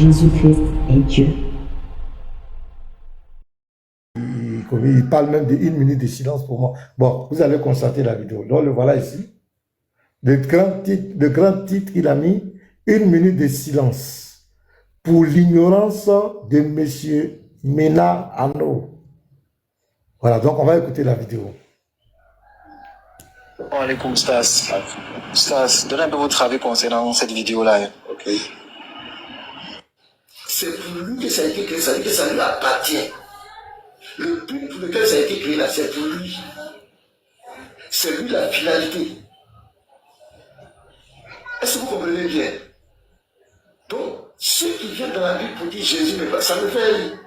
Jésus-Christ est Dieu. Il parle même d'1 minute de silence pour moi. Bon, vous allez constater la vidéo. Donc, le voilà ici. Le grand titre qu'il a mis, 1 minute de silence pour l'ignorance de M. Mena Ano. Voilà, donc on va écouter la vidéo. Alaikum Stas. Stas, donnez un peu votre avis concernant cette vidéo-là. Ok. C'est pour lui que ça a été créé, ça veut dire que ça lui appartient. Le but pour lequel ça a été créé là, c'est pour lui. C'est lui la finalité. Est-ce que vous comprenez bien? Donc, ceux qui viennent dans la Bible pour dire Jésus n'est pas, ça me fait rire.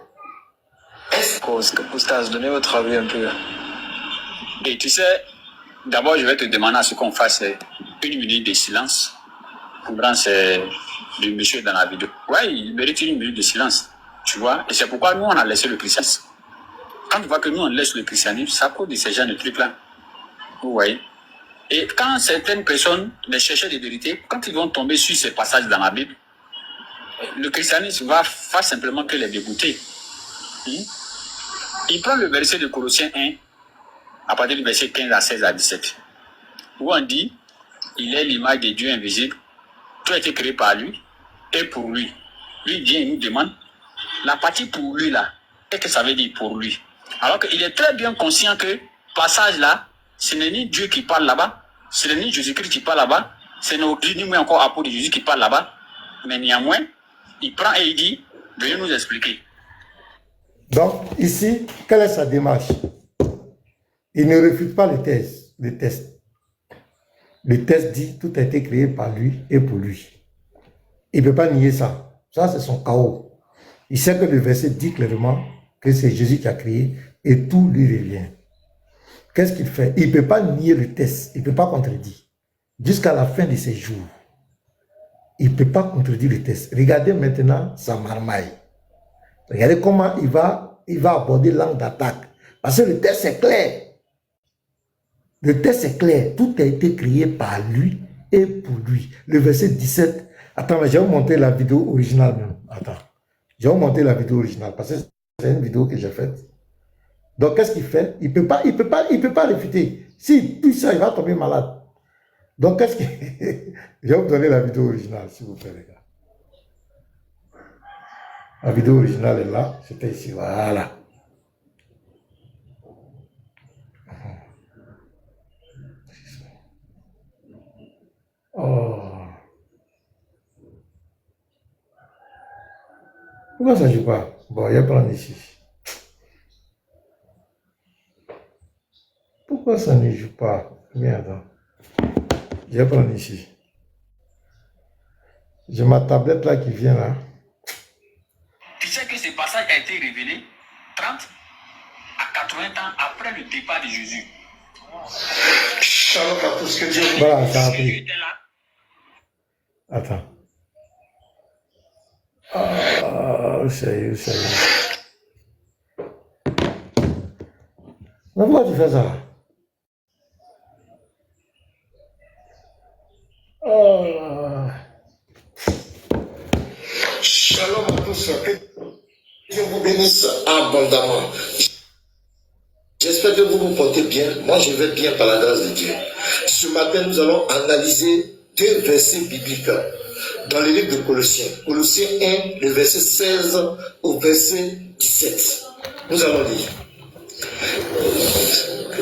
Stas, donnez votre avis un peu. Et tu sais, d'abord je vais te demander à ce qu'on fasse 1 minute de silence pendant le monsieur dans la vidéo. Ouais, il mérite 1 minute de silence, tu vois. Et c'est pourquoi nous on a laissé le christianisme. Quand tu vois que nous on laisse le christianisme, ça cause de ces genres de trucs-là. Vous voyez. Et quand certaines personnes, les chercheurs de vérité, quand ils vont tomber sur ces passages dans la Bible, le christianisme va faire simplement que les dégoûter. Il prend le verset de Colossiens 1, à partir du verset 15 à 16 à 17, où on dit, il est l'image de Dieu invisible, tout a été créé par lui et pour lui. Lui vient et nous demande, la partie pour lui là, qu'est-ce que ça veut dire pour lui? Alors qu'il est très bien conscient que, passage là, ce n'est ni Dieu qui parle là-bas, ce n'est ni Jésus-Christ qui parle là-bas, ce n'est ni même encore apôtre de Jésus qui parle là-bas, mais néanmoins, il prend et il dit, venez nous expliquer. Donc, ici, quelle est sa démarche? Il ne refute pas le test. Le test dit tout a été créé par lui et pour lui. Il ne peut pas nier ça. Ça, c'est son chaos. Il sait que le verset dit clairement que c'est Jésus qui a créé et tout lui revient. Qu'est-ce qu'il fait? Il ne peut pas nier le test. Il ne peut pas contredire. Jusqu'à la fin de ses jours. Il ne peut pas contredire le test. Regardez maintenant sa marmaille. Regardez comment il va aborder l'angle d'attaque. Parce que le test est clair. Le test est clair. Tout a été créé par lui et pour lui. Le verset 17. Attends, mais je vais vous montrer la vidéo originale même. Attends. Je vais vous montrer la vidéo originale parce que c'est une vidéo que j'ai faite. Donc, qu'est-ce qu'il fait? Il peut pas réfuter. S'il touche ça, il va tomber malade. Donc, qu'est-ce qu'il... Je vais vous donner la vidéo originale, s'il vous plaît, les gars. La vidéo originale est là. C'était ici. Voilà. Oh. Pourquoi ça ne joue pas? Bon, il y a plein ici. Pourquoi ça ne joue pas? Bien, attends. Je vais prendre ici. J'ai ma tablette là qui vient là. Tu sais que ce passage a été révélé 30 à 80 ans après le départ de Jésus. Shalom à tout ce que Dieu vous Voilà, ça a pris. Jésus était là. Attends. Ah, sérieux. Mais pourquoi tu fais ça? Shalom à tous, que Dieu vous bénisse abondamment. J'espère que vous vous portez bien. Moi, je vais bien par la grâce de Dieu. Ce matin, nous allons analyser 2 versets bibliques dans le livre de Colossiens. Colossiens 1, le verset 16 au verset 17. Nous allons lire.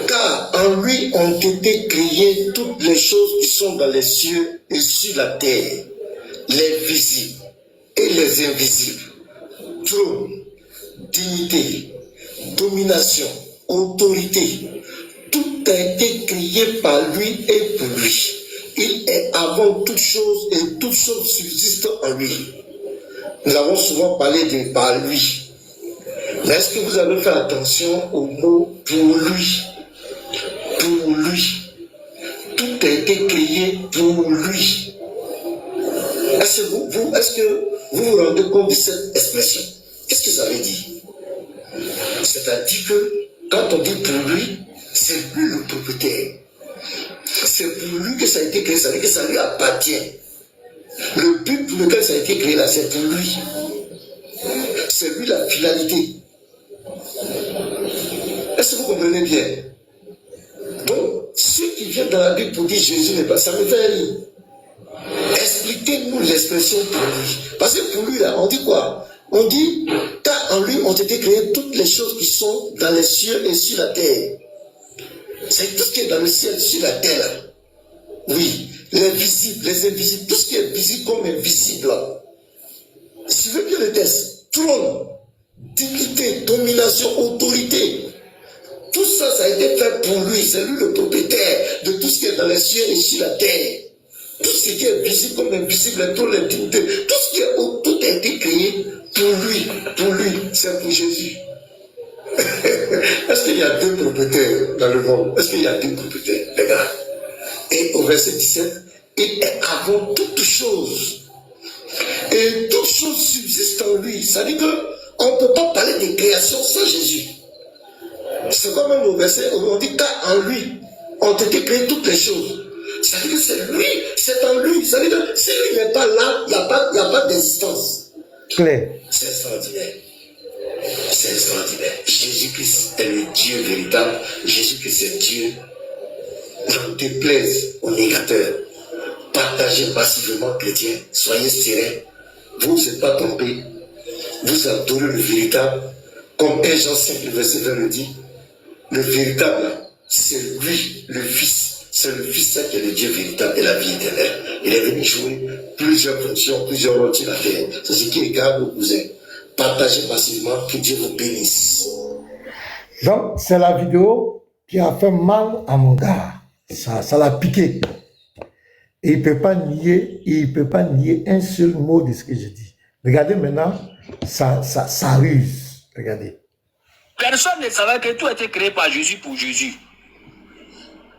Car en lui ont été créées toutes les choses qui sont dans les cieux et sur la terre, les visibles et les invisibles, trône, dignité, domination, autorité. Tout a été créé par lui et pour lui. Il est avant toute chose et toute chose subsiste en lui. Nous avons souvent parlé de par lui. Mais est-ce que vous avez fait attention au mot pour lui? Pour lui. Tout a été créé pour lui. Est-ce que vous vous rendez compte de cette expression? Qu'est-ce que ça veut dire? C'est-à-dire que quand on dit pour lui, c'est lui le propriétaire. C'est pour lui que ça a été créé, ça veut dire que ça lui appartient. Le but pour lequel ça a été créé là, c'est pour lui. C'est lui la finalité. Est-ce que vous comprenez bien? Donc, ceux qui viennent dans la Bible pour dire Jésus n'est pas, ça me fait rire. Expliquez-nous l'expression pour lui. Parce que pour lui, là, on dit quoi? On dit, car en lui ont été créées toutes les choses qui sont dans les cieux et sur la terre. C'est tout ce qui est dans le ciel, sur la terre. Oui, les visibles, les invisibles, tout ce qui est visible comme invisible. Suivez bien le texte. Trône, dignité, domination, autorité. Tout ça, ça a été fait pour lui. C'est lui le propriétaire de tout ce qui est dans les cieux et sur la terre. Tout ce qui est visible comme invisible, toutes les dignités, tout ce qui est haut, tout a été créé pour lui, c'est pour Jésus. Est-ce qu'il y a deux propriétaires dans le monde? Est-ce qu'il y a deux propriétaires? Regarde. Et au verset 17, il est avant toutes choses. Et toutes choses subsistent en lui. Ça veut dire qu'on ne peut pas parler de création sans Jésus. C'est comme même au verset où on dit car en lui ont été créées toutes les choses. Ça veut dire que c'est lui, c'est en lui. Ça veut dire que si lui n'est pas là, il n'y a pas d'existence. Clair. C'est extraordinaire. C'est extraordinaire. Jésus-Christ est le Dieu véritable. Jésus-Christ est Dieu. N'en déplaise aux négateurs. Partagez massivement, chrétiens. Soyez sereins. Vous ne êtes pas trompés. Vous adorez le véritable. Comme 1 Jean 5, le verset 20 le dit. Le véritable, c'est lui, le Fils. C'est le Fils qui est le Dieu véritable et la vie éternelle. Il est venu jouer plusieurs fonctions, plusieurs rôles sur la terre. C'est ce qui regarde nos cousins. Partagez massivement, que Dieu vous bénisse. Donc, c'est la vidéo qui a fait mal à mon gars. Ça l'a piqué. Et il peut pas nier un seul mot de ce que je dis. Regardez maintenant, ça ruse. Regardez. Personne ne savait que tout a été créé par Jésus pour Jésus.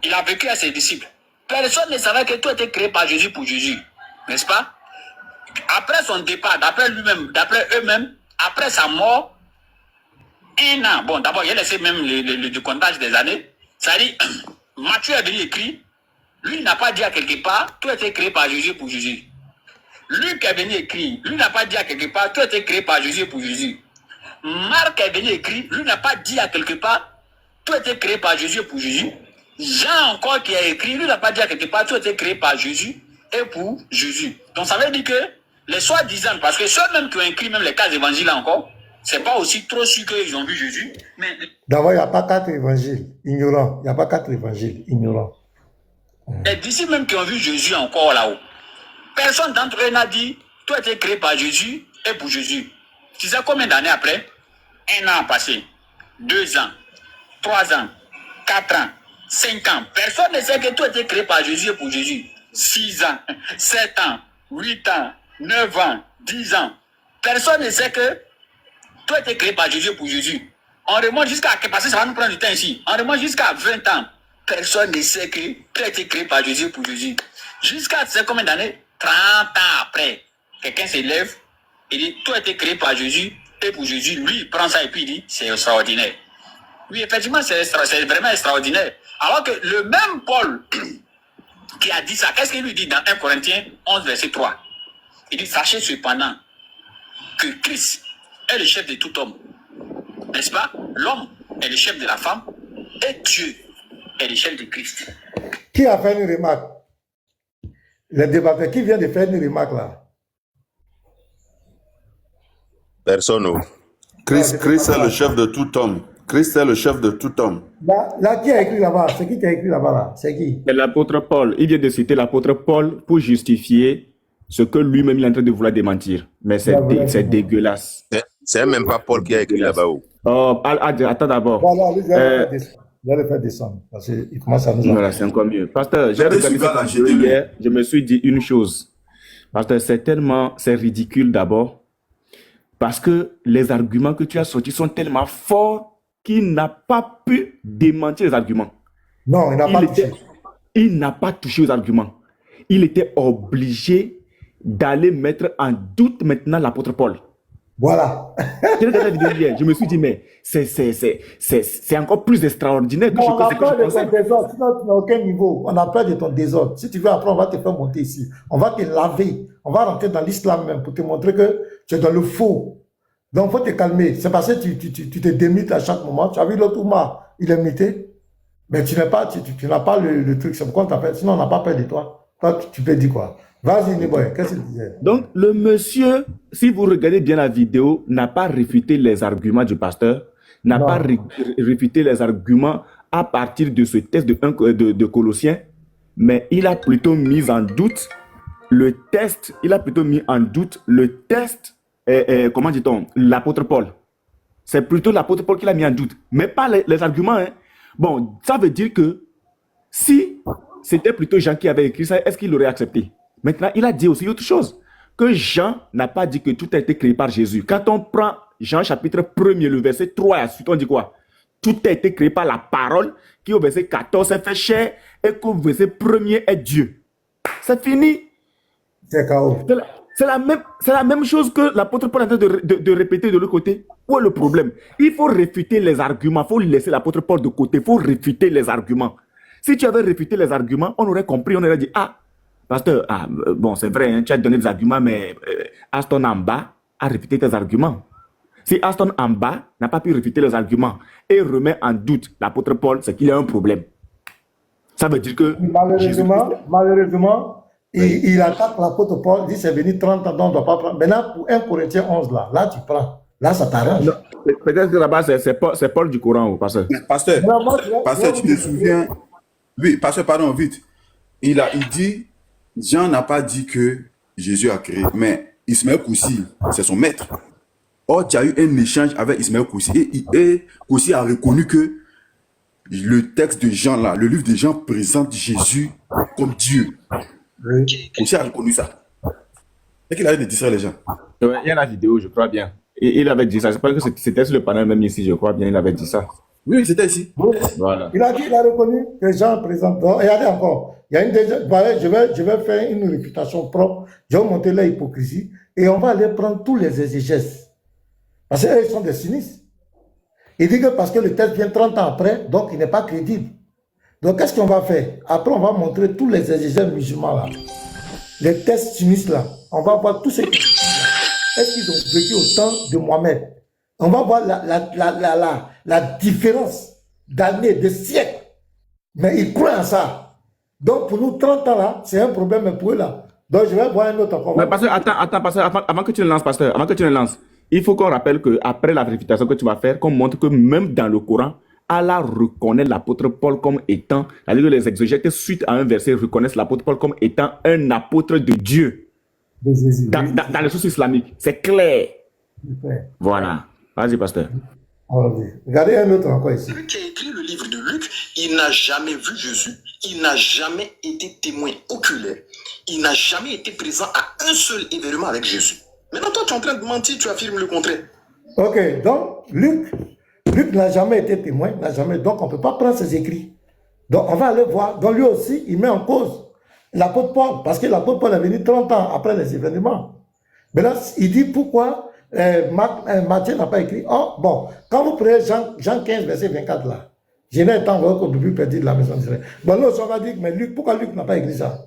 Il a vécu à ses disciples. Personne ne savait que tout a été créé par Jésus pour Jésus. N'est-ce pas? Après son départ, d'après lui-même, d'après eux-mêmes, après sa mort, 1 an. Bon, d'abord, il a laissé même le comptage des années. Ça dit, Matthieu est venu écrire. Lui, il n'a pas dit à quelque part, tout a été créé par Jésus pour Jésus. Luc est venu écrire. Lui n'a pas dit à quelque part, tout a été créé par Jésus pour Jésus. Marc est venu écrire. Lui n'a pas dit à quelque part, tout a été créé par Jésus pour Jésus. Jean encore qui a écrit, lui n'a pas dit à quelque part, tout a été créé par Jésus et pour Jésus. Donc ça veut dire que les soi-disant, parce que ceux-mêmes qui ont écrit même les 4 évangiles encore, c'est pas aussi trop sûr qu'ils ont vu Jésus. Mais D'abord, il n'y a pas 4 évangiles ignorants. Il n'y a pas 4 évangiles ignorants. les disciples même qui ont vu Jésus encore là-haut, personne d'entre eux n'a dit, tout a été créé par Jésus et pour Jésus. Tu sais combien d'années après? 1 an passé, 2 ans, 3 ans, 4 ans, 5 ans. Personne ne sait que tout a été créé par Jésus et pour Jésus. 6 ans, 7 ans, 8 ans, 9 ans, 10 ans. Personne ne sait que tout a été créé par Jésus et pour Jésus. On remonte jusqu'à, parce que ça va nous prendre du temps ici, on remonte jusqu'à 20 ans. Personne ne sait que tout a été créé par Jésus et pour Jésus. Jusqu'à, tu sais combien d'années? 30 ans après. Quelqu'un se lève et dit, tout a été créé par Jésus et pour Jésus. Lui, il prend ça et puis il dit, c'est extraordinaire. Oui, effectivement, c'est vraiment extraordinaire. Alors que le même Paul qui a dit ça, qu'est-ce qu'il lui dit dans 1 Corinthiens 11, verset 3? Il dit, sachez cependant que Christ est le chef de tout homme. N'est-ce pas? L'homme est le chef de la femme et Dieu est le chef de Christ. Qui a fait une remarque? Le débatteur, qui vient de faire une remarque là? Personne. Christ est le chef de tout homme. Christ est le chef de tout homme. Là, qui a écrit là-bas? C'est qui a écrit là-bas là? C'est qui? C'est l'apôtre Paul. Il vient de citer l'apôtre Paul pour justifier ce que lui-même il est en train de vouloir démentir. Mais c'est dégueulasse. C'est même pas Paul qui a écrit là-bas. Oh, attends d'abord. Voilà, lui, je vais le faire descendre. Parce qu'il commence à nous Voilà, c'est encore mieux. Pasteur, j'ai regardé cette vidéo hier, je me suis dit une chose. Pasteur, c'est ridicule d'abord. Parce que les arguments que tu as sortis sont tellement forts qu'il n'a pas pu démentir les arguments. Non, il n'a pas touché. Il n'a pas touché aux arguments. Il était obligé d'aller mettre en doute maintenant l'apôtre Paul. Voilà. J'ai regardé la vidéo hier, je me suis dit, mais c'est encore plus extraordinaire que Non, on a ce que peur je de pensais. ton désordre, sinon tu n'as aucun niveau. On a peur de ton désordre. Si tu veux, après, on va te faire monter ici. On va te laver. On va rentrer dans l'islam même pour te montrer que tu es dans le faux. Donc, il faut te calmer. C'est parce que tu te démites à chaque moment. Tu as vu l'autre Oumar, il est mité. Mais tu n'as pas, tu n'as pas le truc. C'est pourquoi on t'appelle. Sinon, on n'a pas peur de toi. Toi, tu peux dire quoi? Vas-y, Niboy, qu'est-ce que tu disais? Donc, le monsieur, si vous regardez bien la vidéo, n'a pas réfuté les arguments du pasteur, n'a Non. pas réfuté les arguments à partir de ce texte de Colossiens, mais il a plutôt mis en doute le test, comment dit-on, l'apôtre Paul. C'est plutôt l'apôtre Paul qui l'a mis en doute, mais pas les arguments. Hein. Bon, ça veut dire que si c'était plutôt Jean qui avait écrit ça, est-ce qu'il l'aurait accepté? Maintenant, il a dit aussi autre chose, que Jean n'a pas dit que tout a été créé par Jésus. Quand on prend Jean chapitre 1er, le verset 3 et ensuite, on dit quoi? Tout a été créé par la parole, qui au verset 14 s'est fait chair, et qu'au verset 1er est Dieu. C'est fini. C'est KO. C'est la même chose que l'apôtre Paul est en train de répéter de l'autre côté. Où est le problème? Il faut réfuter les arguments. Il faut laisser l'apôtre Paul de côté. Il faut réfuter les arguments. Si tu avais réfuté les arguments, on aurait compris. On aurait dit, ah, pasteur, bon, c'est vrai, hein, tu as donné des arguments, mais Aston en bas a réfuté tes arguments. Si Aston en bas n'a pas pu réfuter les arguments et remet en doute l'apôtre Paul, c'est qu'il y a un problème. Ça veut dire que... Malheureusement, il attaque l'apôtre Paul, il dit c'est venu 30 ans, donc on ne doit pas prendre. Maintenant, pour 1 Corinthiens 11, là tu prends. Là, ça t'arrange. Peut-être que là-bas, c'est Paul du Coran, pasteur. Pasteur, tu te souviens... Oui, pasteur, pardon, vite. Il dit, Jean n'a pas dit que Jésus a créé, mais Ismaël Koussi, c'est son maître. Or, tu as eu un échange avec Ismaël Koussi et Koussi a reconnu que le texte de Jean, là, le livre de Jean présente Jésus comme Dieu. Oui. Koussi a reconnu ça. Et qu'il arrête de distraire les gens. Il y a la vidéo, je crois bien. Et il avait dit ça. Je pense que c'était sur le panel même ici, je crois bien, il avait dit ça. Oui, c'était ici. Voilà. Il a dit, il a reconnu que Jean présente. Donc, regardez encore. Il y a une deuxième. Voilà, je vais faire une réputation propre. Je vais monter l'hypocrisie. Et on va aller prendre tous les exégèses. Parce qu'eux, ils sont des cynistes. Il dit que parce que le texte vient 30 ans après, donc il n'est pas crédible. Donc, qu'est-ce qu'on va faire? Après, on va montrer tous les exégèses musulmans là. Les textes cynistes là. On va voir tous ces textes là. Est-ce qu'ils ont vécu au temps de Mohamed? On va voir la différence d'années, de siècles. Mais ils croient en ça. Donc, pour nous, 30 ans là, c'est un problème, mais pour eux là. Donc, je vais voir un autre encore. Mais pasteur, attends, pasteur, avant que tu le lances, pasteur, avant que tu le lances, il faut qu'on rappelle qu'après la vérification que tu vas faire, qu'on montre que même dans le Coran, Allah reconnaît l'apôtre Paul comme étant, c'est-à-dire que les exégètes, suite à un verset, reconnaissent l'apôtre Paul comme étant un apôtre de Dieu. De Jésus. Dans les sources islamiques. C'est clair. Super. Voilà. Vas-y, pasteur. Regardez un autre encore ici. Celui qui a écrit le livre de Luc, il n'a jamais vu Jésus. Il n'a jamais été témoin oculaire. Il n'a jamais été présent à un seul événement avec Jésus. Maintenant, toi, tu es en train de mentir, tu affirmes le contraire. Ok, donc Luc n'a jamais été témoin, n'a jamais, donc on ne peut pas prendre ses écrits. Donc on va aller voir. Donc lui aussi, il met en cause l'apôtre Paul, parce que l'apôtre Paul est venu 30 ans après les événements. Mais là, il dit pourquoi Matthieu n'a pas écrit. Oh, bon, quand vous prenez Jean 15, verset 24 là, je n'ai pas encore pu perdre de la maison d'Israël. Bon, là, on va dire, mais Luc, pourquoi Luc n'a pas écrit ça?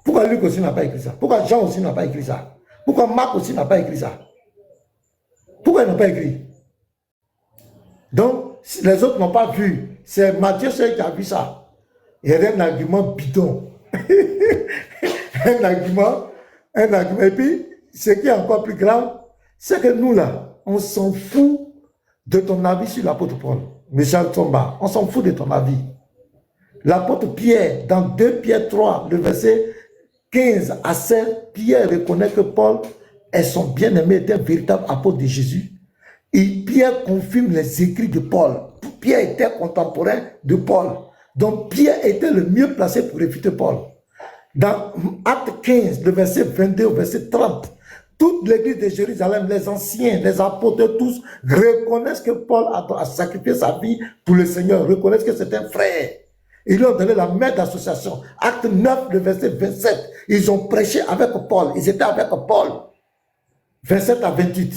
Pourquoi Luc aussi n'a pas écrit ça? Pourquoi Jean aussi n'a pas écrit ça? Pourquoi Marc aussi n'a pas écrit ça? Pourquoi il n'a pas écrit? Donc, les autres n'ont pas vu. C'est Matthieu seul qui a vu ça. Il y a un argument bidon. un argument. Et puis, ce qui est encore plus grave, c'est que nous, là, on s'en fout de ton avis sur l'apôtre Paul. Michel Tomba, on s'en fout de ton avis. L'apôtre Pierre, dans 2 Pierre 3, le verset 15 à 16, Pierre reconnaît que Paul est son bien-aimé, est un véritable apôtre de Jésus. Et Pierre confirme les écrits de Paul. Pierre était contemporain de Paul. Donc Pierre était le mieux placé pour réfuter Paul. Dans Acte 15, le verset 22 au verset 30, toute l'église de Jérusalem, les anciens, les apôtres, tous reconnaissent que Paul a sacrifié sa vie pour le Seigneur, reconnaissent que c'est un frère. Ils lui ont donné la main d'association. Acte 9, le verset 27, ils ont prêché avec Paul, ils étaient avec Paul. 27 à 28.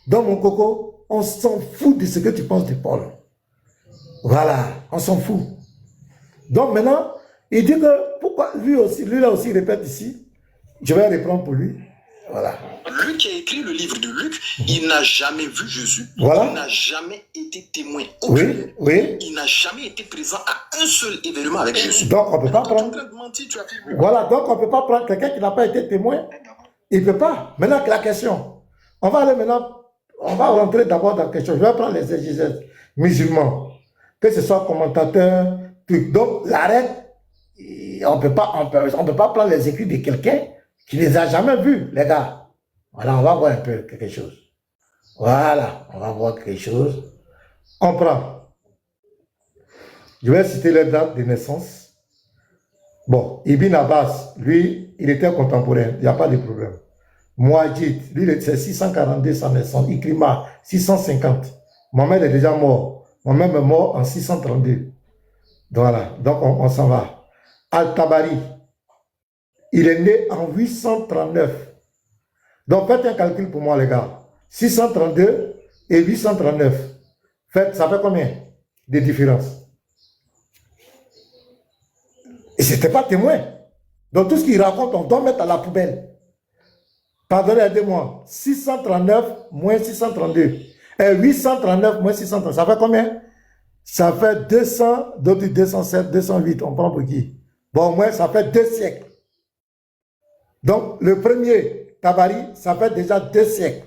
Dans mon coco, on s'en fout de ce que tu penses de Paul. Voilà, on s'en fout. Donc maintenant, il dit que, pourquoi, lui là aussi, il répète ici, je vais reprendre pour lui. Voilà. Luc qui a écrit le livre de Luc, il n'a jamais vu Jésus. Voilà. Il n'a jamais été témoin. Oui, oui. Il n'a jamais été présent à un seul événement avec Jésus. Donc on ne peut pas prendre. Voilà, donc on ne peut pas prendre quelqu'un qui n'a pas été témoin. Il ne peut pas. Maintenant, la question. On va aller maintenant, on va rentrer d'abord dans la question. Je vais prendre les exégètes musulmans, que ce soit commentateurs, trucs. Donc la règle, on ne peut pas prendre les écrits de quelqu'un qui ne les a jamais vus, les gars. Voilà, on va voir un peu quelque chose. Voilà, on va voir quelque chose. On prend. Je vais citer les dates de naissance. Bon, Ibn Abbas, lui, il était contemporain, il n'y a pas de problème. Mouadjid, lui, c'est 642 sa naissance. Ikrima, 650. Mohamed est déjà mort. Mohamed est mort en 632. Voilà, donc on s'en va. Al-Tabari, il est né en 839. Donc faites un calcul pour moi, les gars. 632 et 839. Ça fait combien de différence? Et ce n'était pas témoin. Donc tout ce qu'il raconte, on doit mettre à la poubelle. Pardonnez, aidez-moi. 639 moins 632. Et 839 moins 630. Ça fait combien? Ça fait 200, d'autres 207, 208. On prend pour qui? Bon, au moins, ça fait 2 siècles. Donc, le premier Tabari, ça fait déjà 2 siècles.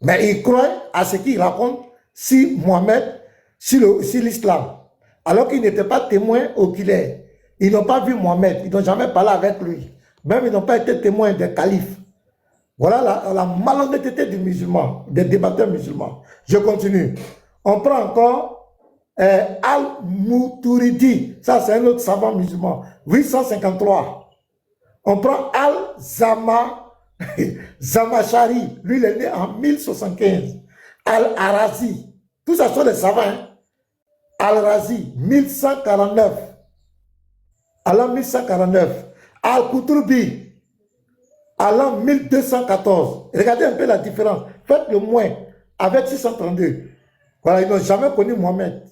Mais il croit à ce qu'il raconte si Mohamed, si l'islam. Alors qu'il n'était pas témoin oculaire. Ils n'ont pas vu Mohamed. Ils n'ont jamais parlé avec lui. Même ils n'ont pas été témoins des califes. Voilà la malhonnêteté des musulmans, des débatteurs musulmans. Je continue. On prend encore Al-Moutouridi. Ça, c'est un autre savant musulman. 853. On prend Al-Zamachari. Lui, il est né en 1075. Al-Arazi. Tout ça sont des savants. Hein? Al-Razi, 1149. Alors 1149. Al-Koutroubi, à l'an 1214. Regardez un peu la différence. Faites le moins avec 632. Voilà, ils n'ont jamais connu Mohamed.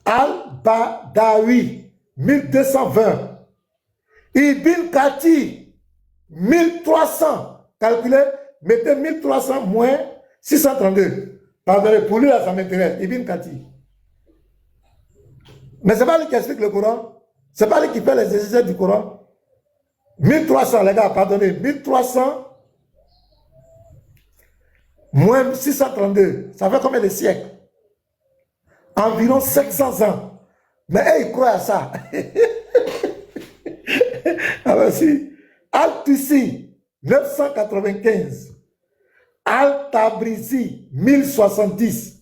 Al-Badawi, 1220. Ibn Kati, 1300. Calculez, mettez 1300 moins 632. Pardonnez, pour lui, là, ça m'intéresse. Ibn Kati. Mais ce n'est pas lui qui explique le Coran. Ce n'est pas lui qui fait les exercices du Coran. 1300, les gars, pardonnez. 1300 moins 632. Ça fait combien de siècles? Environ 700 ans. Mais ils croient à ça. Alors si. Al-Tusi, 995. Al-Tabrizi, 1070.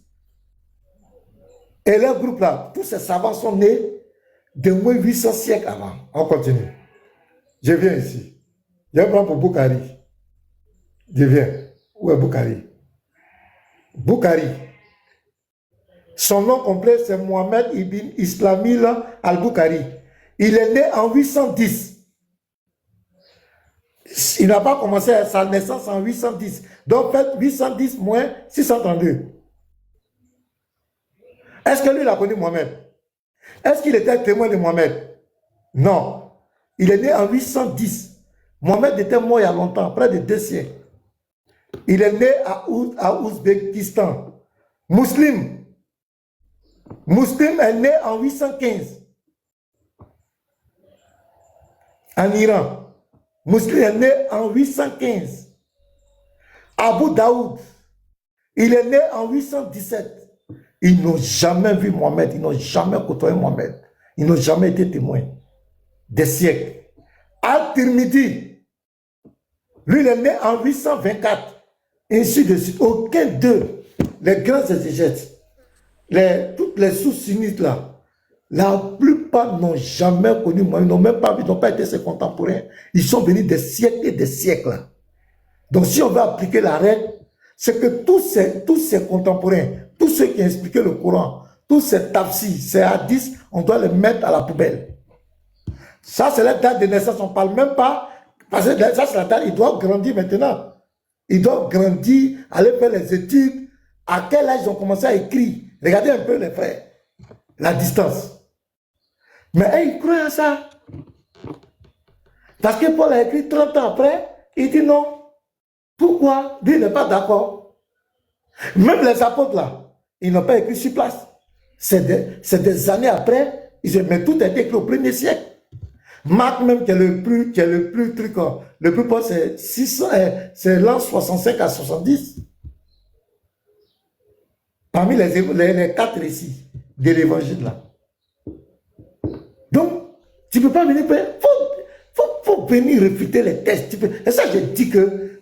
Et leur groupe là, tous ces savants sont nés de moins 800 siècles avant. On continue. Je viens ici. Je vais prendre pour Boukhari. Je viens. Où est Boukhari? Boukhari. Son nom complet, c'est Mohamed ibn Islamil al-Boukhari. Il est né en 810. Il n'a pas commencé sa naissance en 810. Donc faites 810 moins 632. Est-ce que lui, il a connu Mohamed? Est-ce qu'il était témoin de Mohamed? Non. Il est né en 810. Mohamed était mort il y a longtemps, près de 2 siècles. Il est né à Ouzbékistan. Muslim est né en 815. En Iran. Muslim est né en 815. Abu Daoud, il est né en 817. Ils n'ont jamais vu Mohamed, ils n'ont jamais côtoyé Mohamed. Ils n'ont jamais été témoins. Des siècles. Al-Tirmidhi, lui, il est né en 824. Ainsi de suite. Aucun d'eux, les grands exégètes, toutes les sous-sunnites là, la plupart n'ont jamais connu Mohamed, ils n'ont même pas vu, ils n'ont pas été ses contemporains. Ils sont venus des siècles et des siècles. Donc si on veut appliquer la règle, c'est que tous ces contemporains, tous ceux qui ont expliqué le Coran, tous ces tafsirs, ces hadiths, on doit les mettre à la poubelle. Ça, c'est la date de naissance. On ne parle même pas, parce que ça, c'est la date, ils doivent grandir maintenant. Ils doivent grandir, aller faire les études. À quel âge ils ont commencé à écrire? Regardez un peu les frères, la distance. Mais ils croient à ça. Parce que Paul a écrit 30 ans après, il dit non. Pourquoi? Lui n'est pas d'accord. Même les apôtres là, ils n'ont pas écrit sur place. C'est des années après, mais tout a été écrit au 1er siècle. Marc même qui est le plus truc, le plus proche c'est l'an 65 à 70. Parmi les 4 récits de l'évangile là. Donc, tu ne peux pas venir, faut venir réfuter les textes. Et ça, je dis que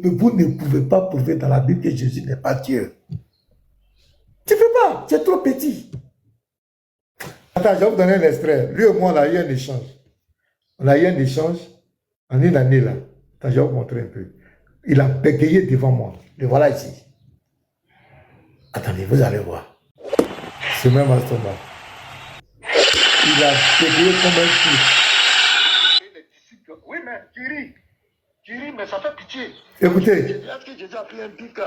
vous ne pouvez pas prouver dans la Bible que Jésus n'est pas Dieu. Tu ne peux pas, tu es trop petit. Attends, je vais vous donner un extrait. Lui et moi, on a eu un échange. On a eu un échange en une année là. Attends, je vais vous montrer un peu. Il a bégayé devant moi. Le voilà ici. Attendez, vous allez voir. C'est même à ce moment. Il a bégayé comme un fou. Oui, mais tu ris, mais ça fait pitié. Écoutez. Est-ce que Jésus a pris un bic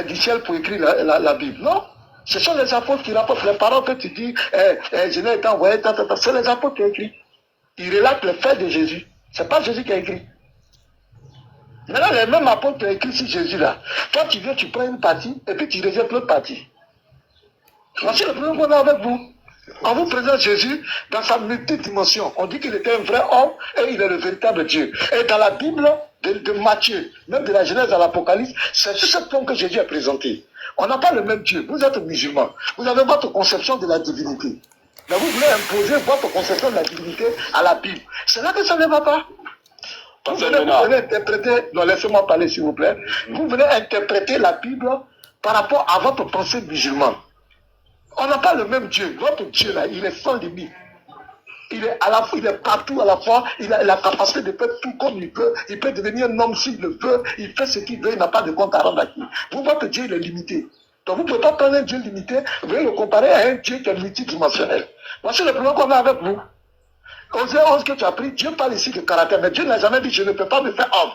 du ciel pour écrire la Bible? Non. Ce sont les apôtres qui rapportent les paroles que tu dis, je n'ai été envoyé, c'est les apôtres qui ont écrit. Ils relatent les faits de Jésus. Ce n'est pas Jésus qui a écrit. Maintenant, les mêmes apôtres qui ont écrit sur Jésus là. Toi, tu viens, tu prends une partie, et puis tu rejettes l'autre partie. Voici le problème qu'on a avec vous. On vous présente Jésus dans sa multidimension. On dit qu'il était un vrai homme et il est le véritable Dieu. Et dans la Bible de Matthieu, même de la Genèse à l'Apocalypse, c'est sur ce point que Jésus est présenté. On n'a pas le même Dieu. Vous êtes musulmans. Vous avez votre conception de la divinité. Mais vous voulez imposer votre conception de la divinité à la Bible. C'est là que ça ne va pas. Vous venez interpréter, non, laissez-moi parler s'il vous plaît. Vous venez interpréter la Bible par rapport à votre pensée musulmane. On n'a pas le même Dieu. Votre Dieu là, il est sans limite. Il est à la fois, il est partout à la fois. Il a la capacité de faire tout comme il veut. Il peut devenir un homme s'il le veut. Il fait ce qu'il veut. Il n'a pas de compte à rendre à qui. Vous, votre Dieu, il est limité. Donc vous ne pouvez pas prendre un Dieu limité. Vous voulez le comparer à un Dieu qui est multidimensionnel. Voici le problème qu'on a avec vous. Osée 11 que tu as pris, Dieu parle ici de caractère. Mais Dieu n'a jamais dit je ne peux pas me faire homme.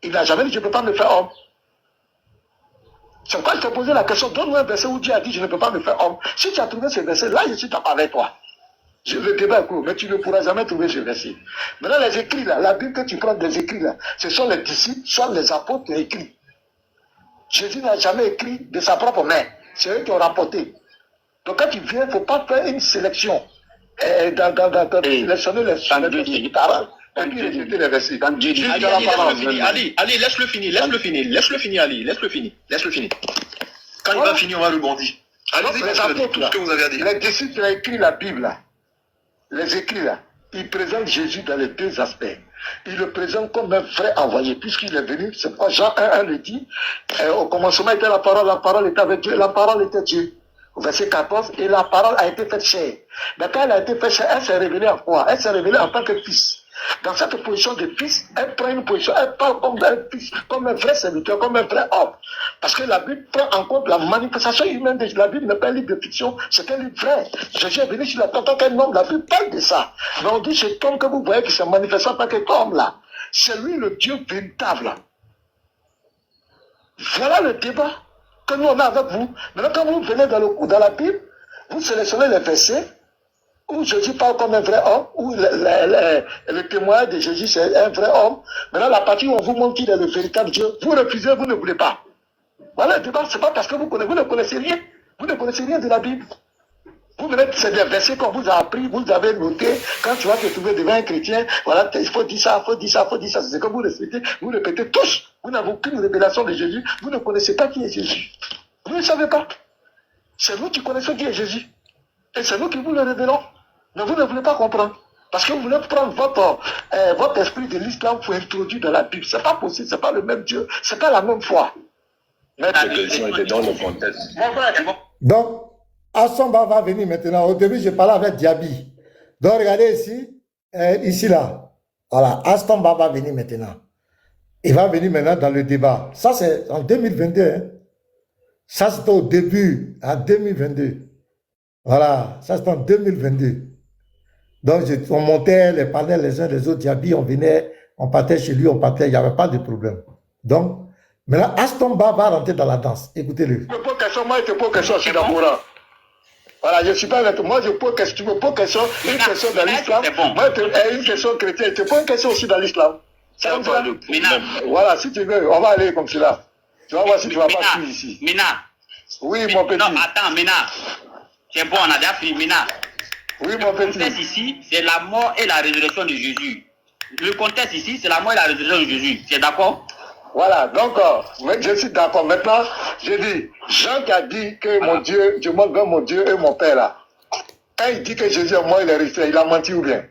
Il n'a jamais dit je ne peux pas me faire homme. C'est pourquoi je t'ai posé la question, donne-moi un verset où Dieu a dit je ne peux pas me faire homme. Si tu as trouvé ce verset, là je suis d'accord avec toi. Le débat est court, mais tu ne pourras jamais trouver ce verset. Maintenant les écrits là, la Bible que tu prends des écrits là, ce sont les disciples, soit les apôtres qui ont écrit. Jésus n'a jamais écrit de sa propre main. C'est eux qui ont rapporté. Donc quand tu viens, il ne faut pas faire une sélection. Laissez-nous les paroles. Et puis réciter les versets. Ali, laisse-le finir, Ali, laisse-le finir. Quand il va finir, on va rebondir. Allez-y, tout ce que vous avez à dire. Les disciples qui ont écrit la Bible là, les écrits là, ils présentent Jésus dans les deux aspects. Ils le présentent comme un vrai envoyé, puisqu'il est venu, c'est pourquoi Jean 1 le dit, au commencement était la parole était avec Dieu, la parole était Dieu. Au verset 14, et la parole a été faite chair. Mais quand elle a été faite chair, elle s'est révélée en quoi? Elle s'est révélée en tant que fils. Dans cette position de fils, elle prend une position, elle parle comme un fils, comme un vrai serviteur, comme un vrai homme. Parce que la Bible prend en compte la manifestation humaine de la Bible n'est pas un livre de fiction, c'est un livre vrai. Jésus est venu sur la terre en tant qu'un homme, la Bible parle de ça. Mais on dit cet homme que vous voyez qui s'est manifesté en tant qu'homme là, c'est lui le Dieu véritable. Voilà le débat que nous on a avec vous. Maintenant quand vous venez dans la Bible, vous sélectionnez les versets où Jésus parle comme un vrai homme, où le témoignage de Jésus c'est un vrai homme. Maintenant, la partie où on vous montre qu'il est le véritable Dieu, vous refusez, vous ne voulez pas. Voilà le débat, c'est pas parce que vous ne connaissez rien. Vous ne connaissez rien de la Bible. Vous venez, c'est des versets qu'on vous a appris, vous avez noté. Quand tu vas te trouver devant un chrétien, voilà, il faut dire ça, il faut dire ça, il faut dire ça. C'est ce que vous répétez tous. Vous n'avez aucune révélation de Jésus. Vous ne connaissez pas qui est Jésus. Vous ne savez pas. C'est nous qui connaissons qui est Jésus. Et c'est nous qui vous le révélons. Mais vous ne voulez pas comprendre. Parce que vous voulez prendre votre esprit de l'islam pour introduire dans la Bible. C'est pas possible, c'est pas le même Dieu, c'est pas la même foi. Mais la question était dans le contexte. Donc, Assomba va venir maintenant. Au début, je parlais avec Diaby. Donc, regardez ici là. Voilà, Assomba va venir maintenant. Il va venir maintenant dans le débat. Ça, c'est en 2022. Hein. Ça, c'était au début, en 2022. Voilà, ça, c'est en 2022. Donc, on montait les panels les uns les autres. Diaby, on venait, on partait chez lui, on partait, il n'y avait pas de problème. Donc, Maintenant, Astomba va rentrer dans la danse. Écoutez-le. Je pose question, moi, je te pose question sur la Coran. Voilà, je ne suis pas là. Moi, je pose question, tu me poses question, une question dans l'islam. Moi, une question chrétienne. Je te pose une question aussi dans l'islam. C'est comme ça. Voilà, si tu veux, on va aller comme cela. Tu vas voir si tu vas pas suivre ici. Mina. Oui, mon petit. Non, attends, Mina. C'est bon, on a déjà fini, Mina. Oui, mon petit. Le contexte ici, c'est la mort et la résurrection de Jésus. Le contexte ici, c'est la mort et la résurrection de Jésus. Tu es d'accord? Voilà, donc, je suis d'accord. Maintenant, je dis, Jean qui a dit que mon Dieu, je montre vers mon Dieu et mon Père là. Quand il dit que Jésus est mort, il est resté, il a menti ou bien?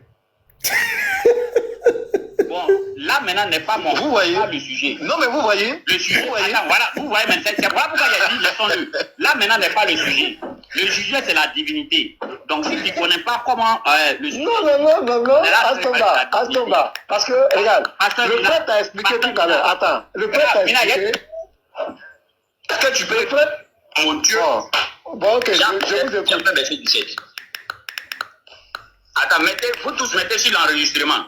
Bon, là maintenant n'est pas mon Vous voyez pas le sujet. Non, mais vous voyez. Le sujet, attends, voilà, vous voyez maintenant, c'est voilà pourquoi il a dit laissons-le. Là maintenant n'est pas le sujet. Le sujet c'est la divinité. Donc si tu ne connais pas comment le sujet. Non, Astomba. Parce que, regarde, le prêtre t'a expliqué tout à l'heure. Attends, le prêtre t'a expliqué. Est-ce que tu peux mon Dieu. Bon, ok, je vous écoute. Verset 17. Attends, vous tous mettez sur l'enregistrement.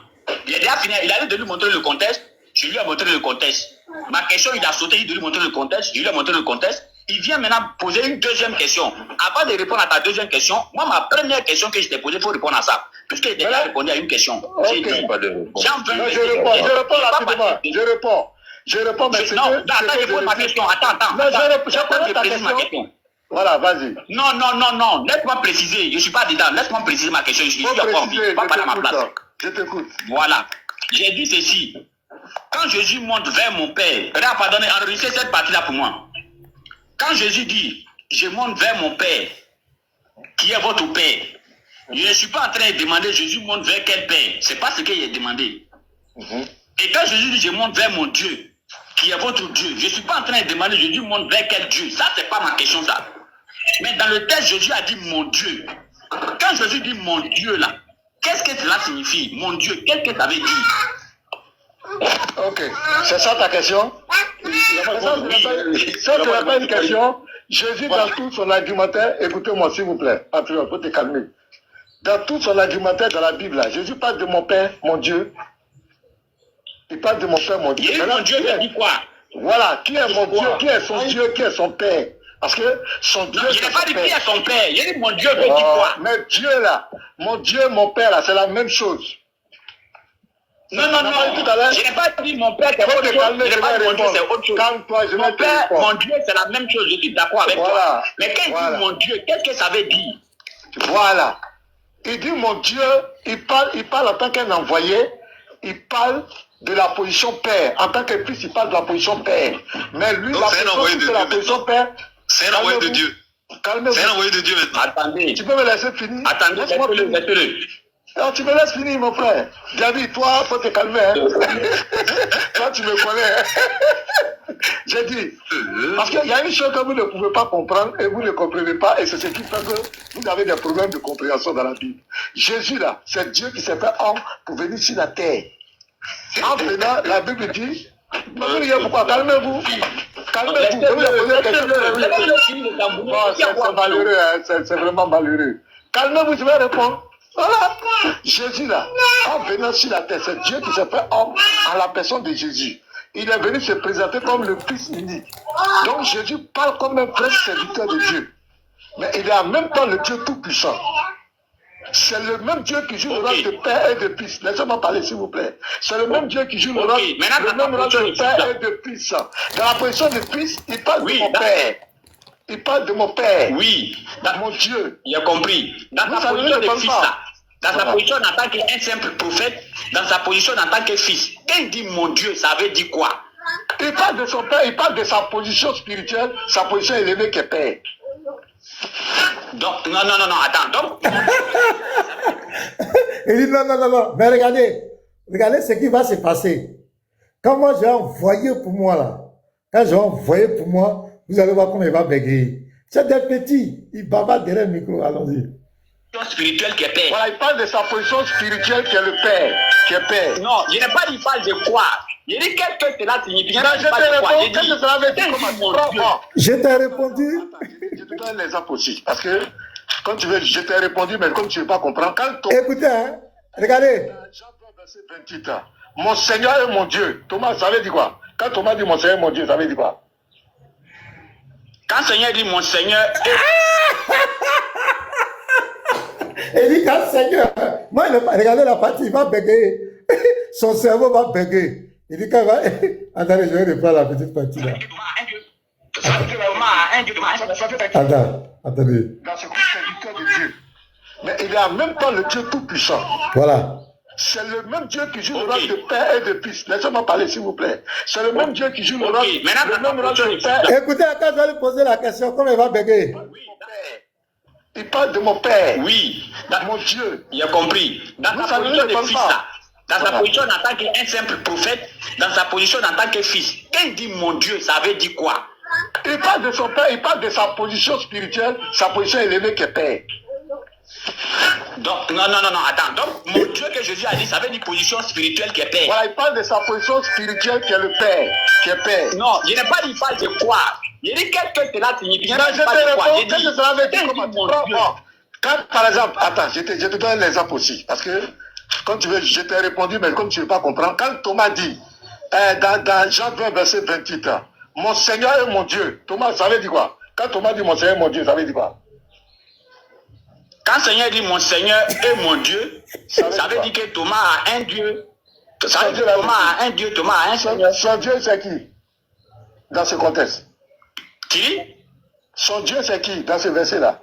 Il a déjà fini, il allait de lui montrer le contexte, je lui ai montré le contexte. Ma question, il a sauté, il de lui montrer le contexte, je lui ai montré le contexte. Il vient maintenant poser une deuxième question. Avant de répondre à ta deuxième question, moi, ma première question que je t'ai posée, il faut répondre à ça. Puisqu'il a déjà répondu à une question. J'ai dit, je réponds rapidement. Je réponds, mais c'est non, attends, je pose ma question. Attends. Non, je pose ta question. Voilà, vas-y. Non, laisse-moi préciser. Je ne suis pas dedans. Laisse-moi préciser ma question. Je suis encore pas à ma place. Je t'écoute. Voilà. J'ai dit ceci. Quand Jésus monte vers mon Père, pardonnez, enregistrez cette partie-là pour moi. Quand Jésus dit, je monte vers mon Père, qui est votre Père, je ne suis pas en train de demander Jésus monte vers quel Père. Ce n'est pas ce qu'il a demandé. Et quand Jésus dit, je monte vers mon Dieu, qui est votre Dieu, je ne suis pas en train de demander Jésus monte vers quel Dieu. Ça, ce n'est pas ma question, ça. Mais dans le texte, Jésus a dit mon Dieu. Quand Jésus dit mon Dieu, là, qu'est-ce que cela signifie? Mon Dieu, qu'est-ce que ça veut dire? Ok, c'est ça ta question? Ça, tu n'as pas une question. Jésus, dans tout son argumentaire, écoutez-moi s'il vous plaît, Patriot, il faut te calmer. Dans tout son argumentaire dans la Bible, là, Jésus parle de mon Père, mon Dieu. Il parle de mon Père, mon Dieu. Mon Dieu, il dit quoi? Voilà, qui est mon Dieu, qui est son Dieu, qui est son Père? Parce que son Dieu. Non, je n'ai pas dit qui est son Père. J'ai dit mon Dieu veut dire quoi? Mais Dieu là, mon Dieu, mon Père là, c'est la même chose. Non. Je n'ai pas dit mon Père, c'est autre chose. Je n'ai pas dit mon Dieu, c'est autre chose. Calme-toi, je mon Père, mon Dieu, c'est la même chose. Je suis d'accord avec toi. Mais quand il dit mon Dieu, qu'est-ce que ça veut dire? Voilà. Il dit mon Dieu, il parle en tant qu'un envoyé, il parle de la position Père. En tant que fils, il parle de la position Père. Mais lui, donc, la position Père. C'est un envoyé de Dieu. Calmez-vous. C'est un envoyé de Dieu maintenant. Attendez. Tu peux me laisser finir? Attendez, laissez-le. Non, tu me laisses finir, mon frère. David, toi, faut te calmer. Hein. Toi, tu me connais. J'ai dit, parce qu'il y a une chose que vous ne pouvez pas comprendre et vous ne comprenez pas, et c'est ce qui fait que vous avez des problèmes de compréhension dans la Bible. Jésus, là, c'est Dieu qui s'est fait homme pour venir sur la terre. En venant, la Bible dit, pourquoi? Calmez-vous. Calmez-vous. C'est malheureux, hein. C'est vraiment malheureux. Calmez-vous, je vais répondre. Voilà. Jésus là, en venant sur la terre, c'est Dieu qui s'est fait homme en la personne de Jésus. Il est venu se présenter comme le Fils unique. Donc Jésus parle comme un vrai serviteur de Dieu. Mais il est en même temps le Dieu tout-puissant. C'est le même Dieu qui joue le rôle de Père et de Fils. Laissez-moi parler, s'il vous plaît. C'est le même Dieu qui joue le même rôle de Père et de Fils. Dans la position de Fils, il parle de mon Père. Il parle de mon Père. Oui. Mon Dieu. Il a compris. Dans sa position de Fils, là. Dans sa position en tant qu'un simple prophète, dans sa position en tant que fils. Quand il dit mon Dieu, ça veut dire quoi? Il parle de son Père, il parle de sa position spirituelle, sa position élevée qui est Père. Donc, non, attends. Donc... Il dit non. Mais regardez ce qui va se passer. Quand moi j'ai envoyé pour moi là, quand j'ai envoyé pour moi, vous allez voir comment il va maigrir. C'est des petits, il bavarde derrière le micro, allons-y. Spirituel qui est Père. Voilà, il parle de sa position spirituelle qui est le Père, qui est Père. Non, je n'ai pas dit il parle de quoi. Je dis qu'est-ce que cela signifie. Je t'ai répondu, qu'est-ce que cela veut dire? Je t'ai répondu. Je te donne l'exemple aussi, parce que quand tu veux, je t'ai répondu, mais comme tu ne veux pas comprendre, quand écoutez, regardez. Jean 3, verset 28, mon Seigneur et mon Dieu. Thomas, ça veut dire quoi? Quand Thomas dit mon Seigneur, mon Dieu, ça veut dire quoi? Quand Seigneur dit mon Seigneur, Il dit quand Seigneur, moi, regardez la partie, il va bégayer. Son cerveau va bégayer. Il dit quand il va. Attendez, je vais reprendre la petite partie là. Attendez. Dans ce coup, c'est le de Dieu. Mais il est en même temps le Dieu tout-puissant. Voilà. C'est le même Dieu qui joue le rôle de Père et de Fils. Laissez-moi parler, s'il vous plaît. C'est le même Dieu qui joue le rôle de Père. Écoutez, quand je vais lui poser la question, comment il va bégayer? Il parle de mon Père. oui, Mon Dieu. il a compris. Dans Vous sa savez, position je ne de fils, parle là, dans Voilà. sa position en tant qu'un simple prophète, dans sa position en tant que fils, quand il dit mon Dieu, ça veut dire quoi? Il parle de son Père, il parle de sa position spirituelle, sa position élevée qui est Père. Donc, non, attends. Donc, mon Dieu que Jésus a dit, ça veut dire position spirituelle qui est Père. Voilà, il parle de sa position spirituelle qui est le Père, qui est Père. Non, je n'ai pas dit il parle de quoi. Je dis qu'est-ce que cela signifie. Mais je te réponds, qu'est-ce que cela veut dire? Quand Comment il dit tu mon prends Dieu, moi? Quand, par exemple, attends, je te donne l'exemple aussi, parce que, quand tu veux, je t'ai répondu, mais comme tu ne veux pas comprendre, quand Thomas dit, dans Jean 20, verset 28, mon Seigneur et mon Dieu, Thomas, ça veut dire quoi? Quand Thomas dit mon Seigneur et mon Dieu, ça veut dire quoi? quand Seigneur dit mon Seigneur et mon Dieu, ça veut dire que Thomas a un Dieu. Ça veut dire que Thomas a un Dieu, Thomas a un Seigneur. Son Dieu, c'est qui? Dans ce contexte. Qui? Son Dieu, c'est qui? Dans ce verset-là.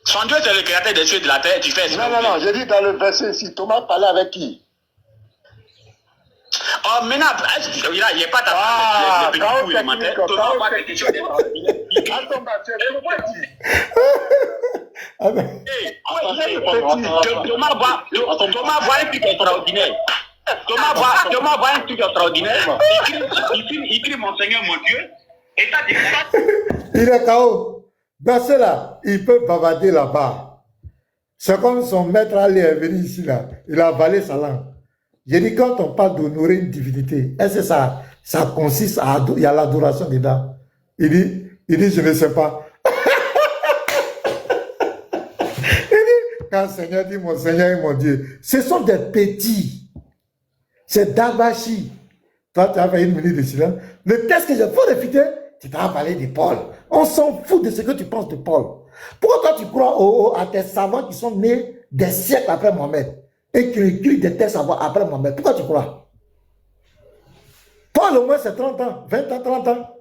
Son Dieu, c'est le créateur des cieux et de la terre. Tu fais Non, j'ai dit dans le verset ici, Thomas parlait avec qui? Oh, maintenant, il n'y a pas ta les petits coups élémentaires. Thomas voit quelque chose d'extraordinaire. Ah ben, Thomas voit un truc extraordinaire. Thomas voit un truc extraordinaire. Il crie mon Seigneur, mon Dieu. Et t'as dit il est KO. Dans cela, il peut bavarder là-bas. C'est comme son maître Ali est venu ici là. Il a avalé sa langue. J'ai dit, quand on parle d'honorer une divinité, est-ce que ça consiste à il y a l'adoration dedans? Il dit, je ne sais pas. Il dit, quand le Seigneur dit mon Seigneur et mon Dieu, ce sont des petits. C'est Dabashi. Toi, tu as fait une minute de silence. Le texte que je faut réfuter, tu t'as parlé de Paul. On s'en fout de ce que tu penses de Paul. Pourquoi toi tu crois à tes savants qui sont nés des siècles après Mohamed et qui écrivent des textes après Mohamed? Pourquoi tu crois? Paul au moins c'est 30 ans, 20 ans, 30 ans.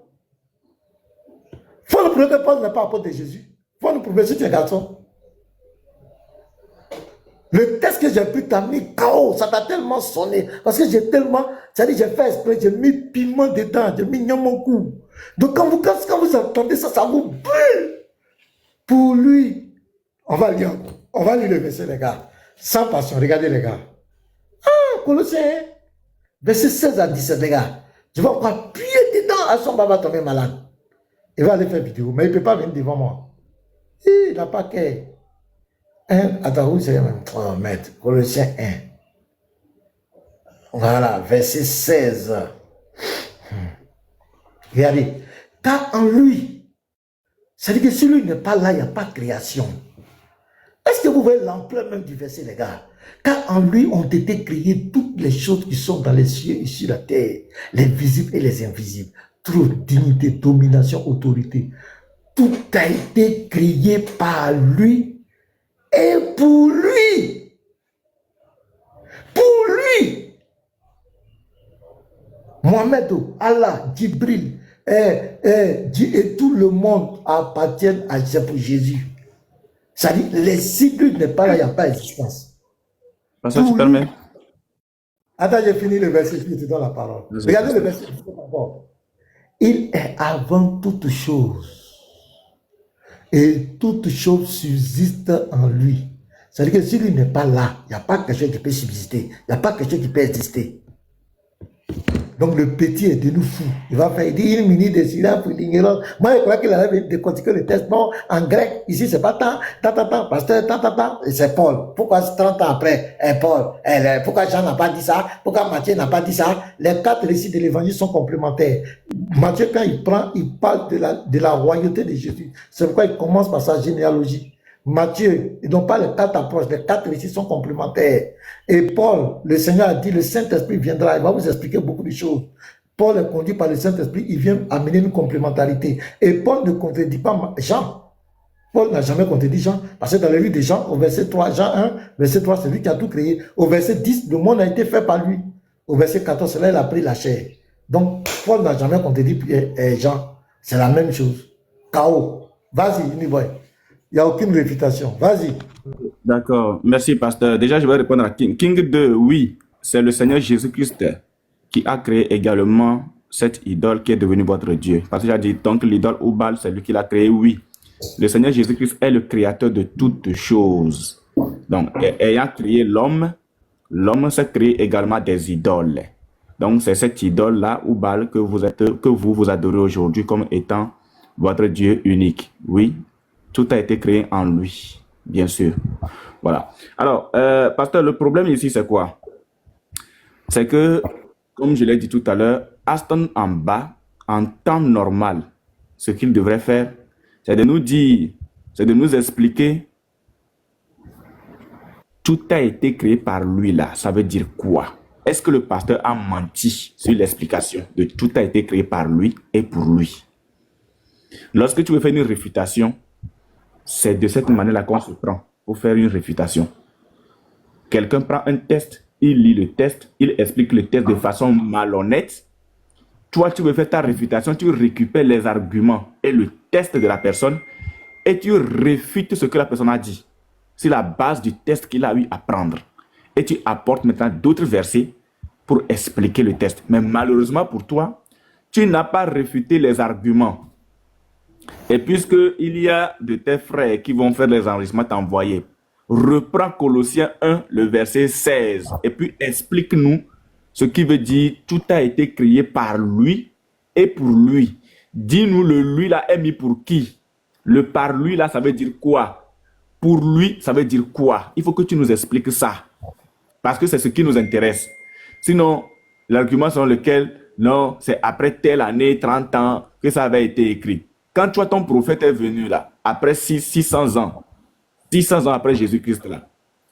Faut nous prouver que Paul n'est pas apôtre de Jésus. Faut nous prouver si tu es garçon. Le texte que j'ai pris t'a mis KO, ça t'a tellement sonné. Parce que j'ai tellement, c'est-à-dire j'ai fait exprès, j'ai mis piment dedans, j'ai mis mon cou. Donc quand vous entendez ça, ça vous brûle. Pour lui, on va lire le verset, les gars. Sans passion, regardez les gars. Ah, Colossiens, verset 16 à 17, les gars. Je vais encore appuyer dedans, à son baba tomber malade. Il va aller faire vidéo, mais il ne peut pas venir devant moi. Il n'a pas qu'à. Attends, où c'est même? Oh, maître, Colossiens 1. Voilà, verset 16. Regardez. Car en lui, c'est-à-dire que si lui n'est pas là, il n'y a pas de création. Est-ce que vous voyez l'ampleur même du verset, les gars? Car en lui ont été créées toutes les choses qui sont dans les cieux et sur la terre, les visibles et les invisibles. Trône, dignité, domination, autorité. Tout a été créé par lui et pour lui. Pour lui. Mohamed, Allah, Djibril, et tout le monde appartiennent à Jésus. C'est-à-dire, les cibles n'est pas là, il n'y a pas d'existence. Parce que tu permets. Attends, j'ai fini le verset, je te donne la parole. Regardez le verset encore. Il est avant toute chose. Et toute chose subsiste en lui. C'est-à-dire que si lui n'est pas là, il n'y a pas quelque chose qui peut subsister. Il n'y a pas quelque chose qui peut exister. Donc le petit est de nous fou. Il va faire une minute de silence pour l'ignorance. Moi, je crois qu'il allait décortiquer le texte. Non, en grec, ici, c'est pas tant, pasteur, et c'est Paul. Pourquoi 30 ans après, Paul, pourquoi Jean n'a pas dit ça? Pourquoi Matthieu n'a pas dit ça? Les 4 récits de l'évangile sont complémentaires. Matthieu, quand il parle de la royauté de Jésus. C'est pourquoi il commence par sa généalogie. Matthieu, ils n'ont pas les 4 approches, les 4 récits sont complémentaires. Et Paul, le Seigneur a dit, le Saint-Esprit viendra, il va vous expliquer beaucoup de choses. Paul est conduit par le Saint-Esprit, il vient amener une complémentarité. Et Paul ne contredit pas Jean. Paul n'a jamais contredit Jean, parce que dans le livre de Jean, au verset 3, Jean 1, verset 3, c'est lui qui a tout créé. Au verset 10, le monde a été fait par lui. Au verset 14, c'est là il a pris la chair. Donc, Paul n'a jamais contredit Jean. C'est la même chose. Chaos. Vas-y, Uniboy. Il n'y a aucune réfutation. Vas-y. D'accord. Merci, pasteur. Déjà, je vais répondre à King. King 2, oui, c'est le Seigneur Jésus-Christ qui a créé également cette idole qui est devenue votre Dieu. Parce que j'ai dit, donc l'idole ou Baal, c'est lui qui l'a créé, oui. Le Seigneur Jésus-Christ est le créateur de toutes choses. Donc, ayant créé l'homme, l'homme s'est créé également des idoles. Donc, c'est cette idole-là, ou Baal, que vous adorez aujourd'hui comme étant votre Dieu unique. Oui, tout a été créé en lui, bien sûr. Voilà. Alors, pasteur, le problème ici, c'est quoi? C'est que, comme je l'ai dit tout à l'heure, Aston en bas, en temps normal, ce qu'il devrait faire, c'est de nous dire, c'est de nous expliquer, tout a été créé par lui là. Ça veut dire quoi? Est-ce que le pasteur a menti sur l'explication de tout a été créé par lui et pour lui? Lorsque tu veux faire une réfutation, c'est de cette manière-là qu'on se prend pour faire une réfutation. Quelqu'un prend un test, il lit le test, il explique le test de façon malhonnête. Toi, tu veux faire ta réfutation, tu récupères les arguments et le test de la personne et tu réfutes ce que la personne a dit. C'est la base du test qu'il a eu à prendre. Et tu apportes maintenant d'autres versets pour expliquer le test. Mais malheureusement pour toi, tu n'as pas réfuté les arguments. Et puisqu'il y a de tes frères qui vont faire les enregistrements t'envoyer, reprends Colossiens 1, le verset 16, et puis explique-nous ce qui veut dire tout a été créé par lui et pour lui. Dis-nous le lui là est mis pour qui? Le par lui là, ça veut dire quoi? Pour lui, ça veut dire quoi? Il faut que tu nous expliques ça. Parce que c'est ce qui nous intéresse. Sinon, l'argument selon lequel, non, c'est après telle année, 30 ans, que ça avait été écrit. Quand toi, ton prophète est venu là, après 600 ans après Jésus-Christ là,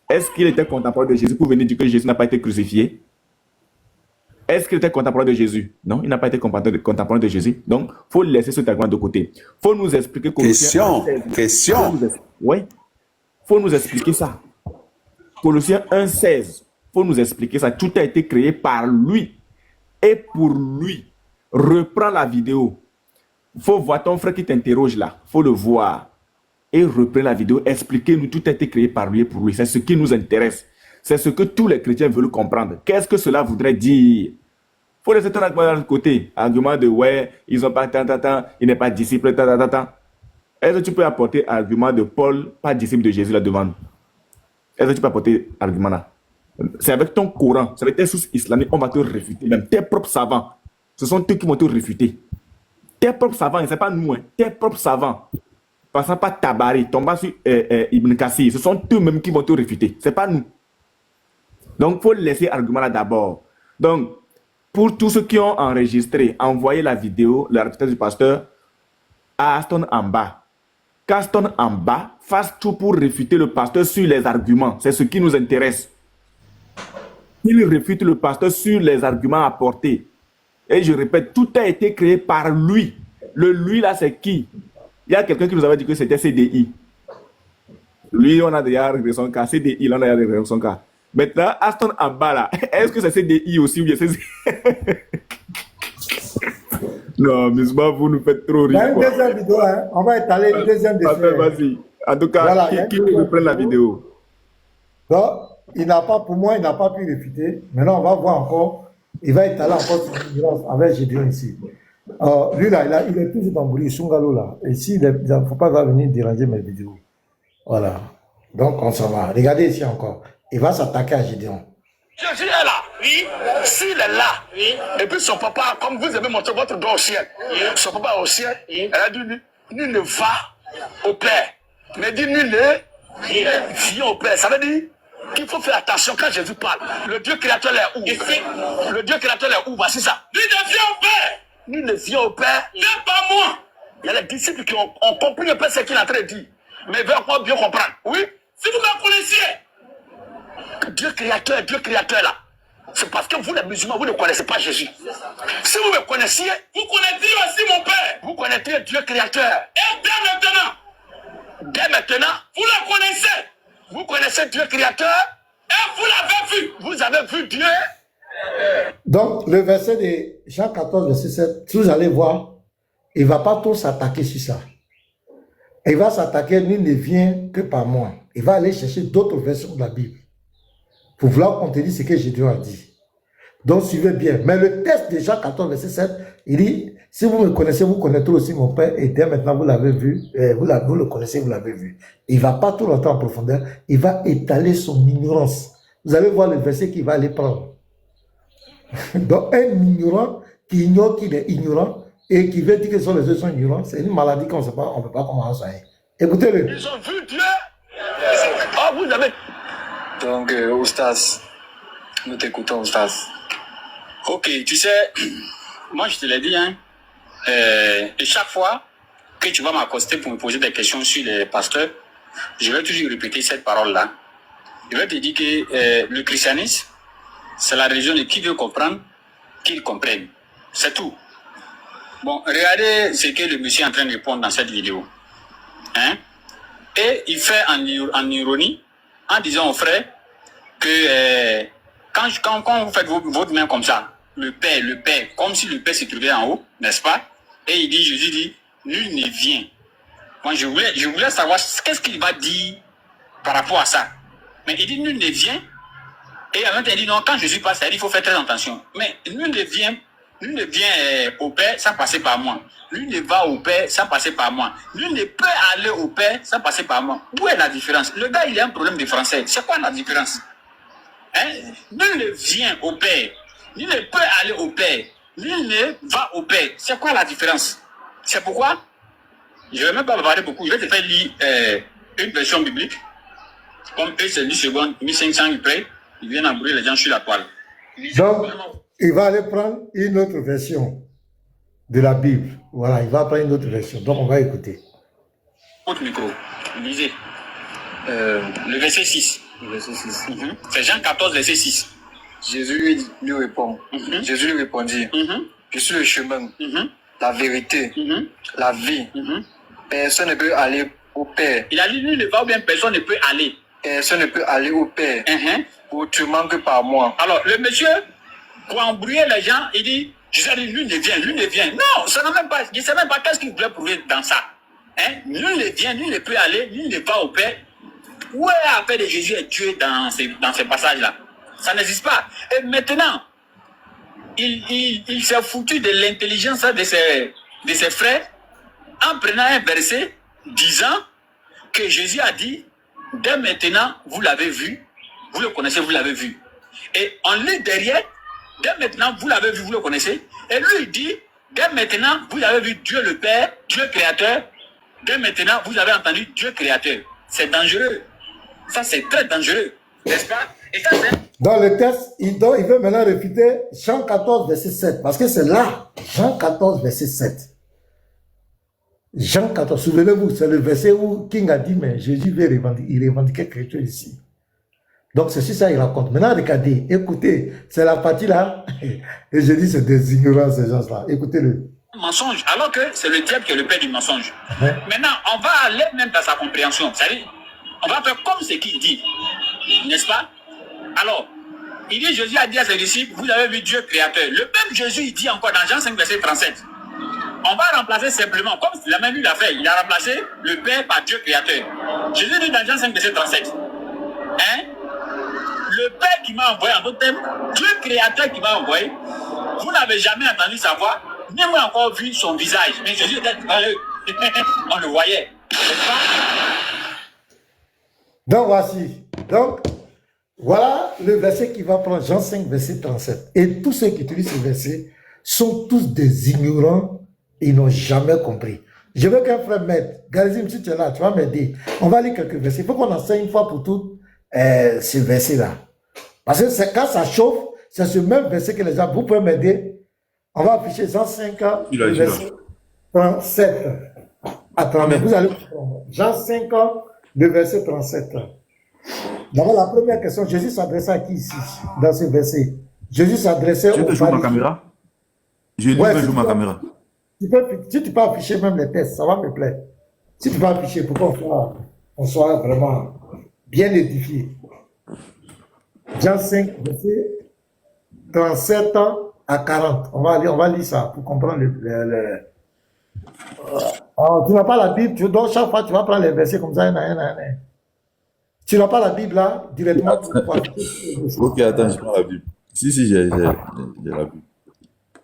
est-ce qu'il était contemporain de Jésus pour venir dire que Jésus n'a pas été crucifié? Est-ce qu'il était contemporain de Jésus? Non, il n'a pas été contemporain de Jésus. Donc, il faut laisser cet argument de côté. Il faut nous expliquer... Question. Oui. Il faut nous expliquer ça. Colossiens 1,16. Il faut nous expliquer ça. Tout a été créé par lui et pour lui. Reprends la vidéo. Il faut voir ton frère qui t'interroge là. Il faut le voir. Et reprends la vidéo. Expliquez-nous. Tout a été créé par lui et pour lui. C'est ce qui nous intéresse. C'est ce que tous les chrétiens veulent comprendre. Qu'est-ce que cela voudrait dire? Il faut laisser ton argument de côté. Argument de ouais, ils n'ont pas il n'est pas disciple, Est-ce que tu peux apporter argument de Paul, pas disciple de Jésus, la demande? Est-ce que tu peux apporter argument là? C'est avec ton Coran, c'est avec tes sources islamiques, on va te réfuter. Même tes propres savants, ce sont eux qui vont te réfuter. Tes propres savants, ce n'est pas nous, hein, tes propres savants. Passant par Tabari, tombant sur Ibn Kassir, ce sont eux-mêmes qui vont te réfuter. Ce n'est pas nous. Donc, il faut laisser l'argument là d'abord. Donc, pour tous ceux qui ont enregistré, envoyez la vidéo, la réputation du pasteur à Aston en bas. Qu'Aston en bas fasse tout pour réfuter le pasteur sur les arguments. C'est ce qui nous intéresse. Il réfute le pasteur sur les arguments apportés. Et je répète, tout a été créé par lui. Le lui là, c'est qui? Il y a quelqu'un qui nous avait dit que c'était CDI. Lui, on a déjà réglé son cas. CDI, là, on a déjà réglé son cas. Maintenant, Aston en bas là, est-ce que c'est CDI aussi ou bien c'est... Non, mais vous nous faites trop rire. Il y a une deuxième vidéo, hein. On va étaler une deuxième vidéo. Vas-y. En tout cas, voilà, qui reprend la vidéo? Donc, il n'a pas, pour moi, il n'a pas pu réfuter. Maintenant, on va voir encore. Il va étaler encore son ignorance avec Gédéon ici. Lui là, il est toujours dans Bouli, Sungalo là. Et s'il ne faut pas venir déranger mes vidéos. Voilà. Donc, on s'en va. Regardez ici encore. Il va s'attaquer à Gédéon. Jésus est là, oui. S'il est là, oui. Et puis son papa, comme vous avez montré votre don au ciel, son papa au ciel, elle a dit, nul ne va au Père. Mais dit, nul ne vient au Père. Ça veut dire qu'il faut faire attention quand Jésus parle. Le Dieu créateur est où? Le Dieu créateur est où? Voici ça. Nul ne vient au Père. Nul ne vient au Père. Même pas moi. Il y a les disciples qui ont compris un peu ce qu'il est en train de dire. Mais il veut encore bien comprendre. Oui? Si vous me connaissiez, Dieu créateur là, c'est parce que vous les musulmans, vous ne connaissez pas Jésus. Si vous me connaissiez, vous connaîtriez aussi mon Père. Vous connaîtriez Dieu créateur. Et dès maintenant, vous le connaissez. Vous connaissez Dieu créateur et vous l'avez vu. Vous avez vu Dieu. Donc, le verset de Jean 14, verset 7, si vous allez voir, il ne va pas trop s'attaquer sur ça. Il va s'attaquer, nul ne vient que par moi. Il va aller chercher d'autres versions de la Bible pour vouloir contenir ce que Jésus a dit. Donc, suivez bien. Mais le texte de Jean 14, verset 7, il dit, si vous me connaissez, vous connaîtrez aussi mon Père, et dès maintenant, vous l'avez vu, vous le connaissez, vous l'avez vu. Il ne va pas tout rentrer en profondeur, il va étaler son ignorance. Vous allez voir le verset qu'il va aller prendre. Donc, un ignorant qui ignore qu'il est ignorant et qui veut dire que les autres sont ignorants, c'est une maladie qu'on ne sait pas, on ne peut pas comment ça est. Écoutez-le. Ils ont vu Dieu. Ah, vous avez. Donc, Oustas, nous t'écoutons, Oustas. Ok, tu sais, moi je te l'ai dit, hein, et chaque fois que tu vas m'accoster pour me poser des questions sur les pasteurs, je vais toujours répéter cette parole-là. Je vais te dire que le christianisme, c'est la religion de qui veut comprendre, qu'il comprenne. C'est tout. Bon, regardez ce que le monsieur est en train de répondre dans cette vidéo. Hein? Et il fait en ironie, en disant aux frères que quand vous faites votre main comme ça, le Père, comme si le Père se trouvait en haut, n'est-ce pas? Et il dit, Jésus dit, nul ne vient. Moi, je voulais savoir qu'est-ce qu'il va dire par rapport à ça. Mais il dit, nul ne vient. Et en même temps, il dit, non, quand Jésus passe, il faut faire très attention. Mais nul ne vient au Père sans passer par moi. Lui ne va au Père sans passer par moi. Lui ne peut aller au Père sans passer par moi. Où est la différence? Le gars, il a un problème de français. C'est quoi la différence? Hein? Nul ne vient au Père. Nul ne peut aller au Père. Nul ne va au Père. C'est quoi la différence? C'est pourquoi je ne vais même pas parler beaucoup. Je vais te faire lire une version biblique. Comme eux, c'est 10 secondes, 1500, ils prennent. Ils viennent embrouiller les gens sur la toile. Donc, il va aller prendre une autre version de la Bible. Voilà, il va prendre une autre version. Donc, on va écouter. Autre micro. Lisez. Le verset 6. Le verset 6. C'est Jean 14, verset 6. Jésus lui répond. Jésus lui répondit, je suis le chemin, la vérité, la vie. Personne ne peut aller au Père. Il a dit, lui ne va ou bien personne ne peut aller. Personne ne peut aller au Père autrement que par moi. Alors, le monsieur, pour embrouiller les gens, il dit, Jésus a dit, lui ne vient. Non, ça n'a même pas, je ne sais même pas qu'est-ce qu'il voulait prouver dans ça. Hein? Lui ne vient, lui ne peut aller, lui ne va au Père. Où est l'appel de Jésus est tué dans ces passages-là? Ça n'existe pas. Et maintenant, il s'est foutu de l'intelligence de ses frères en prenant un verset disant que Jésus a dit, dès maintenant, vous l'avez vu, vous le connaissez, vous l'avez vu. Et on lit derrière, dès maintenant, vous l'avez vu, vous le connaissez. Et lui, il dit, dès maintenant, vous avez vu Dieu le Père, Dieu créateur. Dès maintenant, vous avez entendu Dieu créateur. C'est dangereux. Ça, c'est très dangereux. N'est-ce pas? Et ça, c'est... Dans le texte, il veut maintenant réfuter Jean 14, verset 7. Parce que c'est là, Jean 14, verset 7. Jean 14, souvenez-vous, c'est le verset où King a dit, mais Jésus veut revendiquer quelque chose ici. Donc c'est sur ça qu'il raconte. Maintenant, regardez, écoutez, c'est la partie là, et je dis c'est des ignorants ces gens-là. Écoutez-le. Mensonge, alors que c'est le diable qui est le père du mensonge. Maintenant, on va aller même dans sa compréhension. C'est-à-dire, on va faire comme ce qu'il dit. N'est-ce pas? Alors, il dit, Jésus a dit à ses disciples, vous avez vu Dieu créateur. Le même Jésus, il dit encore dans Jean 5, verset 37. On va remplacer simplement, comme la même lui l'a fait, il a remplacé le Père par Dieu créateur. Jésus dit dans Jean 5, verset 37. Hein? Le Père qui m'a envoyé, en d'autres termes, Dieu créateur qui m'a envoyé, vous n'avez jamais entendu sa voix, ni moi encore vu son visage. Mais Jésus était devant eux. On le voyait. Donc voici. Donc, voilà le verset qui va prendre Jean 5, verset 37. Et tous ceux qui utilisent ce verset sont tous des ignorants. Ils n'ont jamais compris. Je veux qu'un frère m'aide. Garizim, si tu es là, tu vas m'aider. On va lire quelques versets. Il faut qu'on enseigne une fois pour toutes ce verset-là. Parce que quand ça chauffe, c'est ce même verset que les gens, vous pouvez m'aider. On va afficher Jean 5, verset 37. Attendez, vous allez comprendre. Jean 5, le verset 37. D'abord, la première question, Jésus s'adressait à qui ici, dans ce verset? Jésus s'adressait Tu aux peux jouer ma pharisiens. caméra? Je lui Ouais, veux si jouer tu ma peux- caméra. si tu peux afficher même les tests, ça va me plaire. Si tu peux afficher, pour qu'on soit vraiment bien édifié. Jean 5, verset 37 à 40. On va lire ça pour comprendre Alors, tu n'as pas la Bible, donc chaque fois tu vas prendre les versets comme ça, un. Tu n'as pas la Bible là, directement pour afficher. Ok, attends, je prends la Bible. Si, j'ai la Bible.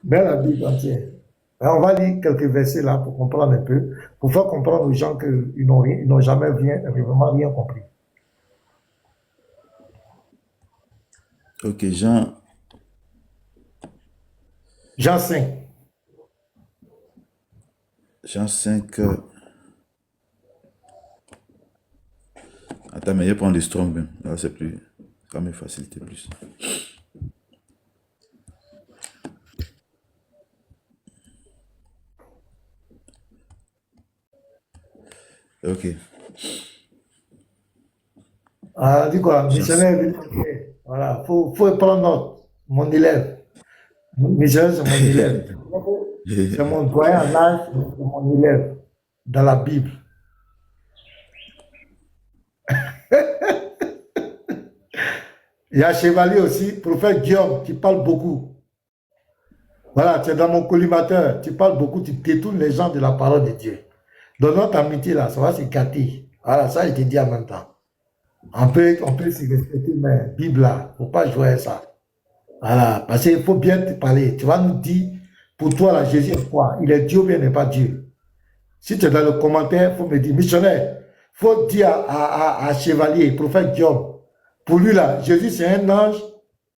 Mais la Bible entière. Alors, on va lire quelques versets là pour comprendre un peu, pour faire comprendre aux gens qu'ils n'ont jamais vraiment rien compris. Ok, Jean Jean 5. 5. Attends, mais je prends les strong même. Là, c'est plus. Ça me facilite plus. Ok. Ah, dis quoi, missionnaire est venu. Voilà, faut prendre note. Mon élève. Michel, c'est mon élève. C'est mon doyen en âge, c'est mon élève dans la Bible. Il y a Chevalier aussi, prophète Guillaume, qui parle beaucoup. Voilà, tu es dans mon collimateur, tu parles beaucoup, tu détournes les gens de la parole de Dieu. Dans notre amitié là, ça va se gâter. Voilà, ça je te dis en même temps. On peut se respecter, mais Bible là, il ne faut pas jouer à ça. Voilà, parce qu'il faut bien te parler. Tu vas nous dire, pour toi là, Jésus est quoi? Il est Dieu ou bien il n'est pas Dieu? Si tu es dans le commentaire, il faut me dire, missionnaire, il faut dire à Chevalier, prophète Guillaume, pour lui là, Jésus c'est un ange,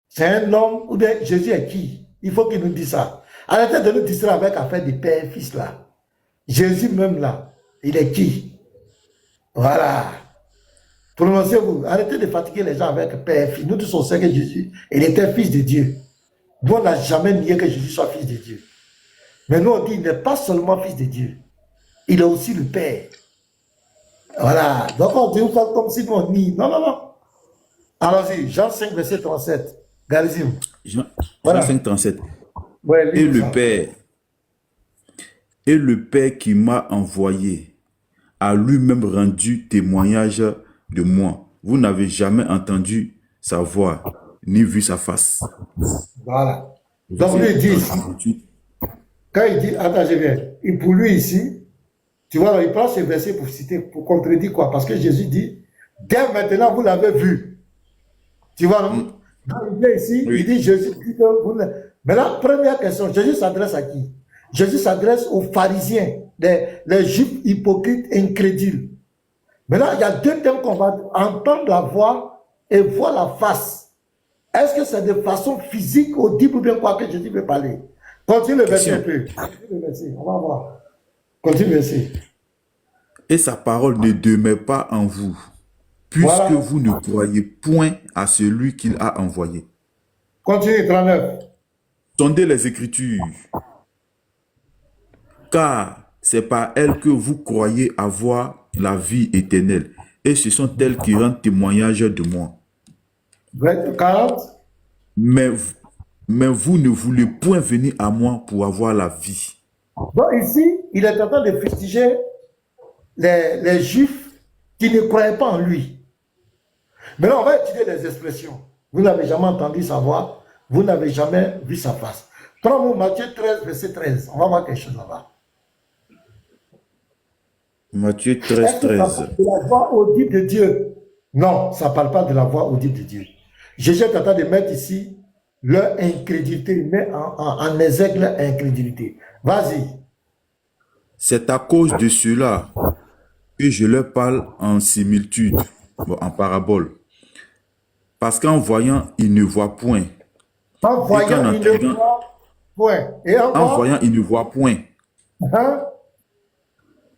c'est un homme, ou bien Jésus est qui? Il faut qu'il nous dise ça. Arrêtez de nous distraire avec affaire de père et fils là. Jésus même là, il est qui? Voilà. Prononcez-vous. Arrêtez de fatiguer les gens avec père et fils. Nous tous on sait que Jésus, il était fils de Dieu. Nous on n'a jamais nié que Jésus soit fils de Dieu. Mais nous on dit, il n'est pas seulement fils de Dieu. Il est aussi le Père. Voilà. Donc on dit comme si nous on nie. Non, non, non. Allons-y, Jean 5, verset 37. Garizim. Jean Voilà. 5, 37. Ouais, Et lis ça. le Père qui m'a envoyé a lui-même rendu témoignage de moi. Vous n'avez jamais entendu sa voix, ni vu sa face. Voilà. Donc lui il dit ici, 38. quand il dit, attends, je viens. Et pour lui ici, tu vois, il prend ce verset pour citer, pour contredire quoi? Parce que Jésus dit, dès maintenant vous l'avez vu. Tu vois, non? Quand il vient ici, Oui. il dit, Jésus dit que vous ne... Maintenant, première question, Jésus s'adresse à qui? Jésus s'adresse aux pharisiens, les juifs hypocrites incrédules. Maintenant, il y a deux thèmes qu'on va entendre la voix et voir la face. Est-ce que c'est de façon physique, audible ou bien quoi que Jésus veut parler? Continue le verset un peu. Continue le verset, on va voir. Continue le verset. Et sa parole ne demeure pas en vous, puisque Voilà. vous ne croyez point à celui qu'il a envoyé. Continue, 39. Sondez les Écritures, car c'est par elles que vous croyez avoir la vie éternelle, et ce sont elles qui rendent témoignage de moi. 40. Mais vous ne voulez point venir à moi pour avoir la vie. Donc ici, il est en train de fustiger les juifs qui ne croyaient pas en lui. Maintenant, on va étudier les expressions. Vous n'avez jamais entendu sa voix, vous n'avez jamais vu sa face. Prends-moi Matthieu 13, verset 13. On va voir quelque chose là-bas. Matthieu 13, Est-ce que ça 13. parle de la voix audible de Dieu? Non, ça ne parle pas de la voix audible de Dieu. Jésus est en train de mettre ici leur incrédulité, il met en exergue leur incrédulité. Vas-y. C'est à cause de cela que je leur parle en similitude, en parabole. Parce qu'en voyant, ils ne voient point. En voyant, il ne voit point. Et En encore, voyant, ils ne voient point. hein?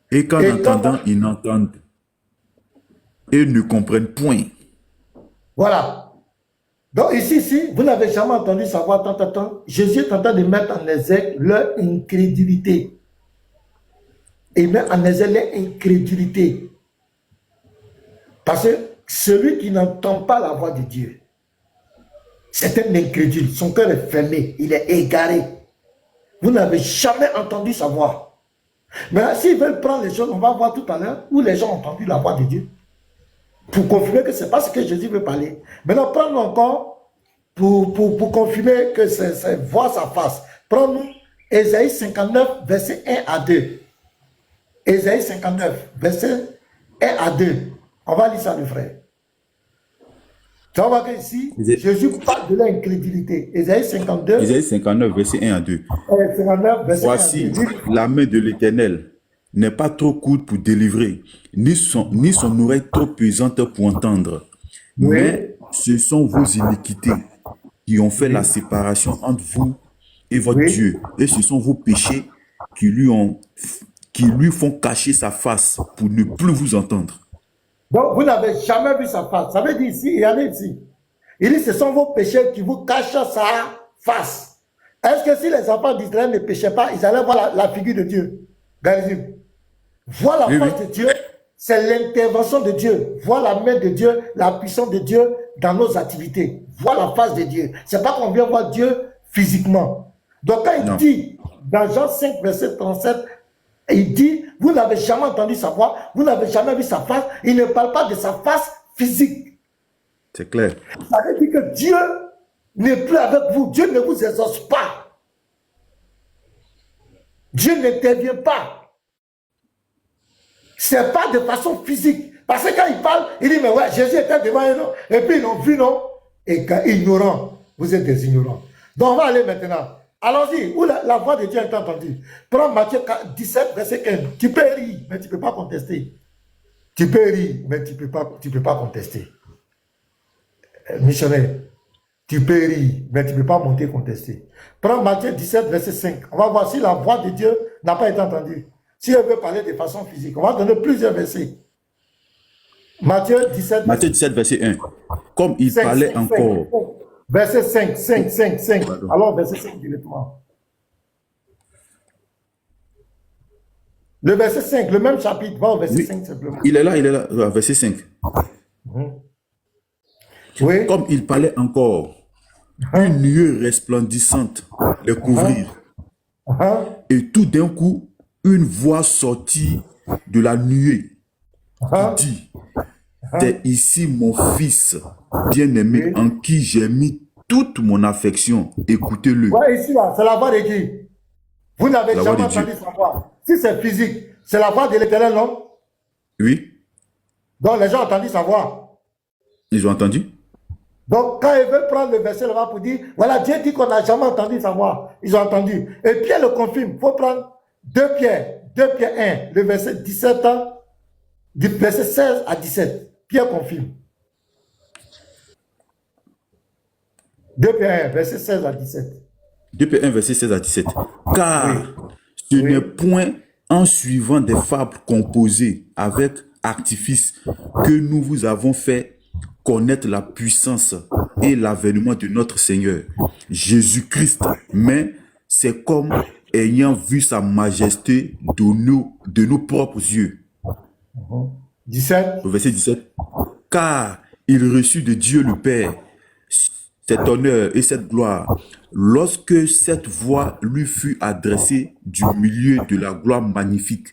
Et qu'en Et entendant, quand- ils n'entendent. Et ne comprennent point. Voilà. Donc ici, vous n'avez jamais entendu sa voix, tant. Jésus est en train de mettre en exergue leur incrédulité. et met en exergue l'incrédulité. Parce que celui qui n'entend pas la voix de Dieu, c'est un incrédule. Son cœur est fermé, il est égaré. Vous n'avez jamais entendu sa voix. Mais s'ils veulent prendre les choses, on va voir tout à l'heure où les gens ont entendu la voix de Dieu. Pour confirmer que ce n'est pas ce que Jésus veut parler. Maintenant, prends-nous encore pour confirmer que c'est voir sa face. Prends-nous Ésaïe 59, verset 1 à 2. Ésaïe 59, verset 1 à 2. On va lire ça, le frère. Tu vas voir qu'ici, Jésus parle de l'incrédulité. Ésaïe 52. Ésaïe 59, verset 1 à 2. 59, verset Voici, 1 à 2. la main de l'Éternel n'est pas trop courte pour délivrer, ni son oreille trop pesante pour entendre. Oui. Mais ce sont vos iniquités qui ont fait la séparation entre vous et votre Dieu. Et ce sont vos péchés qui lui font cacher sa face pour ne plus vous entendre. Donc, vous n'avez jamais vu sa face. Ça veut dire ici, il y en a ici. Il dit, ce sont vos péchés qui vous cachent sa face. Est-ce que si les enfants d'Israël ne péchaient pas, ils allaient voir la figure de Dieu? Regardez, voir la face de Dieu, c'est l'intervention de Dieu. Voir la main de Dieu, la puissance de Dieu dans nos activités. Voir la face de Dieu. C'est pas qu'on vient voir Dieu physiquement. Donc, quand il dit, dans Jean 5, verset 37, il dit, vous n'avez jamais entendu sa voix, vous n'avez jamais vu sa face. Il ne parle pas de sa face physique. C'est clair. Ça veut dire que Dieu n'est plus avec vous. Dieu ne vous exauce pas. Dieu n'intervient pas. C'est pas de façon physique. Parce que quand il parle, il dit, mais ouais, Jésus était devant eux, non? Et puis ils l'ont vu, non? Et quand ignorants, vous êtes des ignorants. Donc on va aller maintenant. Allons-y, où la voix de Dieu est entendue. Prends Matthieu 17, verset 15. Tu peux rire, mais tu ne peux pas contester. Tu peux rire, mais tu ne peux pas contester. Missionnaire, tu peux rire, mais tu ne peux pas monter contester. Prends Matthieu 17, verset 5. On va voir si la voix de Dieu n'a pas été entendue. Si elle veut parler de façon physique, on va donner plusieurs versets. Matthieu 17, verset 1. Comme il parlait encore. Verset 5. Alors, verset 5 directement. Le verset 5, le même chapitre, va au verset 5 simplement. Il est là, verset 5. Oui. Comme il parlait encore, une nuée resplendissante les couvrir. Et tout d'un coup, une voix sortit de la nuée qui dit, c'est ici mon fils bien-aimé en qui j'ai mis toute mon affection. Écoutez-le. Ouais, ici, là, c'est la voix de qui? Vous n'avez jamais entendu sa voix. Si c'est physique, c'est la voix de l'Éternel, non? Oui. Donc, les gens ont entendu sa voix. Ils ont entendu? Donc, quand ils veulent prendre le verset là-bas pour dire, voilà, Dieu dit qu'on n'a jamais entendu sa voix. Ils ont entendu. Et Pierre le confirme. Il faut prendre 2 Pierre 1, le verset 17 ans, du verset 16 à 17. Pierre confirme. 2 Pierre 1, verset 16 à 17. 2 Pierre 1, verset 16 à 17. Car ce n'est point en suivant des fables composées avec artifice que nous vous avons fait connaître la puissance et l'avènement de notre Seigneur Jésus-Christ, mais c'est comme ayant vu sa majesté de nos propres yeux. 17. Verset 17. Car il reçut de Dieu le Père cet honneur et cette gloire lorsque cette voix lui fut adressée du milieu de la gloire magnifique.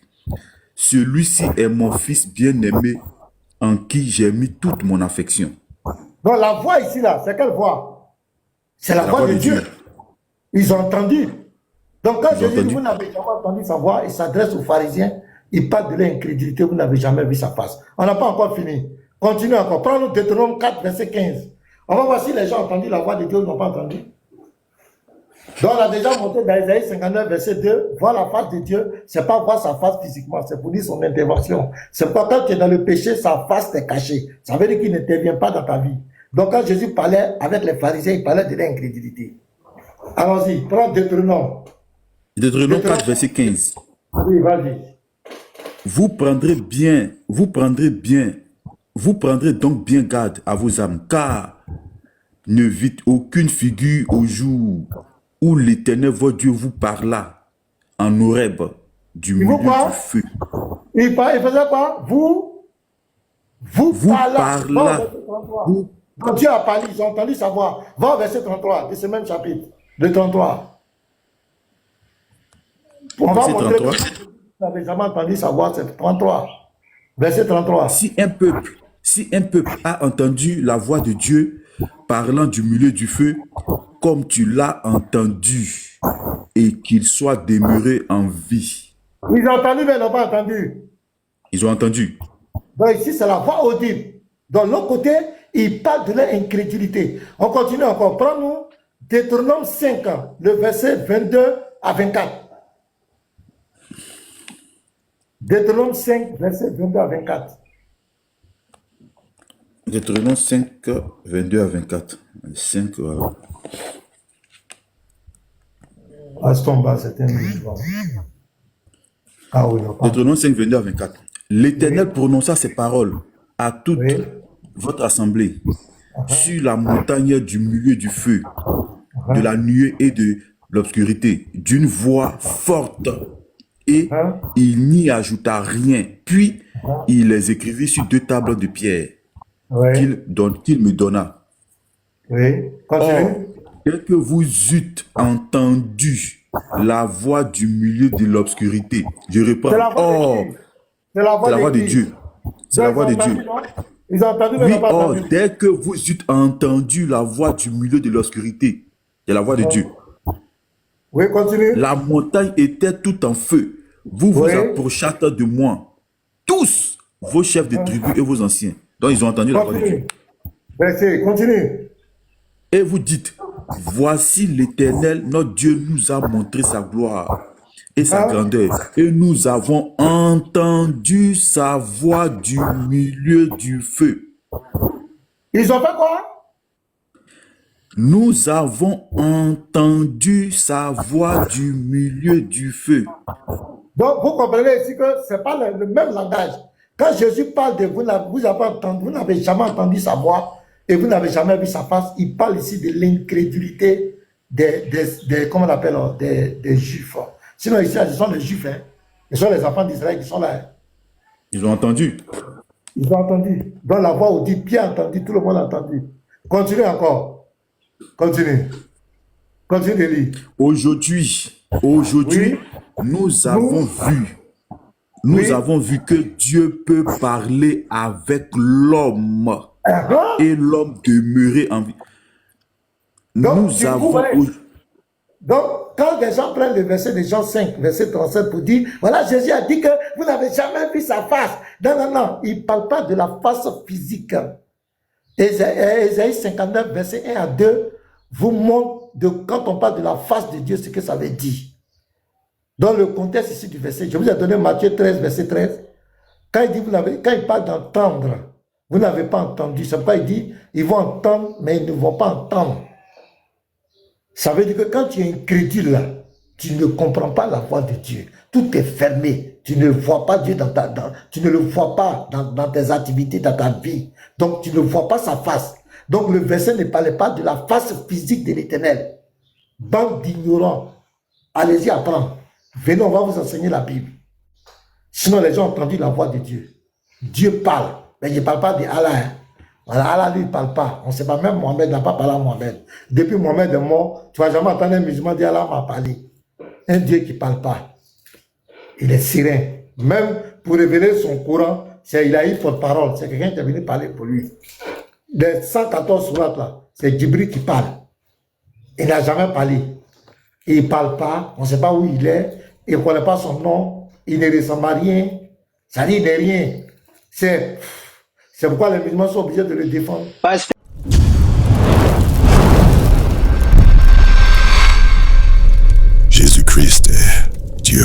Celui-ci est mon fils bien-aimé en qui j'ai mis toute mon affection. Donc la voix ici, là, c'est quelle voix? C'est la voix de Dieu. Ils ont entendu. Donc quand Jésus dit, vous n'avez jamais entendu sa voix, il s'adresse aux pharisiens, il parle de l'incrédulité, vous n'avez jamais vu sa face. On n'a pas encore fini. Continue encore. Prends-nous Deutéronome 4, verset 15. On va voir si les gens ont entendu la voix de Dieu ou n'ont pas entendu. Donc on a déjà monté dans Isaïe 59, verset 2, voir la face de Dieu, c'est pas voir sa face physiquement, c'est pour dire son intervention. C'est pas quand tu es dans le péché, sa face t'est cachée. Ça veut dire qu'il n'intervient pas dans ta vie. Donc quand Jésus parlait avec les pharisiens, il parlait de l'incrédulité. Allons-y, prends Deutéronome. Deutéronome 4, verset 15. Oui, vas-y. Vous prendrez donc bien garde à vos âmes, car ne vite aucune figure au jour où l'Éternel votre Dieu vous parla en Horeb du Il milieu vous quoi? du feu. Il faisait quoi? Vous parla. Vous- Quand Dieu a parlé, ils ont entendu sa voix. Va au verset 33 de ce même chapitre, le 33. On va Verset montrer 33. que vous n'avez jamais entendu sa voix, c'est 33. Verset 33. Si un peuple a entendu la voix de Dieu parlant du milieu du feu, comme tu l'as entendu, et qu'il soit demeuré en vie. Ils ont entendu, mais ils n'ont pas entendu. Ils ont entendu. Donc ici, c'est la voix audible. De l'autre côté, il parle de leur incrédulité. On continue encore. Prends-nous Deutéronome 5, le verset 22 à 24. Deutéronome 5, verset 22 à 24. Deutéronome 5, 22 à 24. 5, voilà. Astomba, c'est un livre. Ah oui, non, pas. Deutéronome 5, 22 à 24. L'Éternel prononça ces paroles à toute Oui. votre assemblée sur la montagne du milieu du feu, de la nuée et de l'obscurité, d'une voix forte. Et il n'y ajouta rien. Puis il les écrivit sur 2 tables de pierre Oui. qu'il me donna. Oui. Or, Continue. dès que vous eûtes entendu la voix du milieu de l'obscurité, je réponds, C'est la voix de or, qui? C'est la c'est la voix de qui? Dieu. C'est la voix de Dieu. Ils ont entendu, mais ils Oui, n'ont pas or, entendu. dès que vous eûtes entendu la voix du milieu de l'obscurité, c'est la voix de Dieu. Oui, continue. La montagne était tout en feu. Vous vous Oui. approchâtes de moi, tous vos chefs de tribus et vos anciens. Donc ils ont entendu la voix de Dieu. Continue. Verset, continue. Et vous dites, voici l'Éternel, notre Dieu nous a montré sa gloire et sa grandeur. Et nous avons entendu sa voix du milieu du feu. Ils ont fait quoi? Nous avons entendu sa voix du milieu du feu. Donc, vous comprenez ici que ce n'est pas le même langage. Quand Jésus parle de vous, vous n'avez jamais entendu sa voix et vous n'avez jamais vu sa face. Il parle ici de l'incrédulité comment on appelle, des Juifs. Sinon, ici, ce sont les Juifs. Hein. Ce sont les enfants d'Israël qui sont là. Ils ont entendu. Ils ont entendu. Donc, la voix dit bien entendu, tout le monde a entendu. Continue encore. Continue. Continue de lire. Aujourd'hui, Oui. nous avons vu que Dieu peut parler avec l'homme et l'homme demeurer en vie. Donc, Nous donc, quand les gens prennent le verset de Jean 5, verset 37 pour dire, voilà, Jésus a dit que vous n'avez jamais vu sa face. Non, non, non, il ne parle pas de la face physique. Ésaïe 59, verset 1 à 2, vous montre quand on parle de la face de Dieu, ce que ça veut dire. Dans le contexte ici du verset, je vous ai donné Matthieu 13, verset 13. Quand il dit, quand il parle d'entendre, vous n'avez pas entendu. C'est pourquoi il dit, ils vont entendre, mais ils ne vont pas entendre. Ça veut dire que quand tu es incrédule, tu ne comprends pas la voix de Dieu. Tout est fermé. Tu ne vois pas Dieu tu ne le vois pas dans tes activités, dans ta vie. Donc, tu ne vois pas sa face. Donc, le verset ne parlait pas de la face physique de l'Éternel. Bande d'ignorants. Allez-y apprendre. Venez, on va vous enseigner la Bible. Sinon, les gens ont entendu la voix de Dieu. Dieu parle. Mais il ne parle pas d'Allah. Hein. Voilà, Allah, lui, il ne parle pas. On ne sait pas, même Mohamed n'a pas parlé à Mohamed. Depuis Mohamed est mort, tu ne vas jamais entendre un musulman dire Allah m'a parlé. Un Dieu qui ne parle pas. Il est serein. Même pour révéler son Coran, il a eu porte-parole. C'est quelqu'un qui est venu parler pour lui. Les 114 sourates là, c'est Djibril qui parle. Il n'a jamais parlé. Il ne parle pas, on ne sait pas où il est, il ne connaît pas son nom, il ne ressemble à rien, ça dit de rien. C'est pourquoi les musulmans sont obligés de le défendre. Jésus-Christ est Dieu.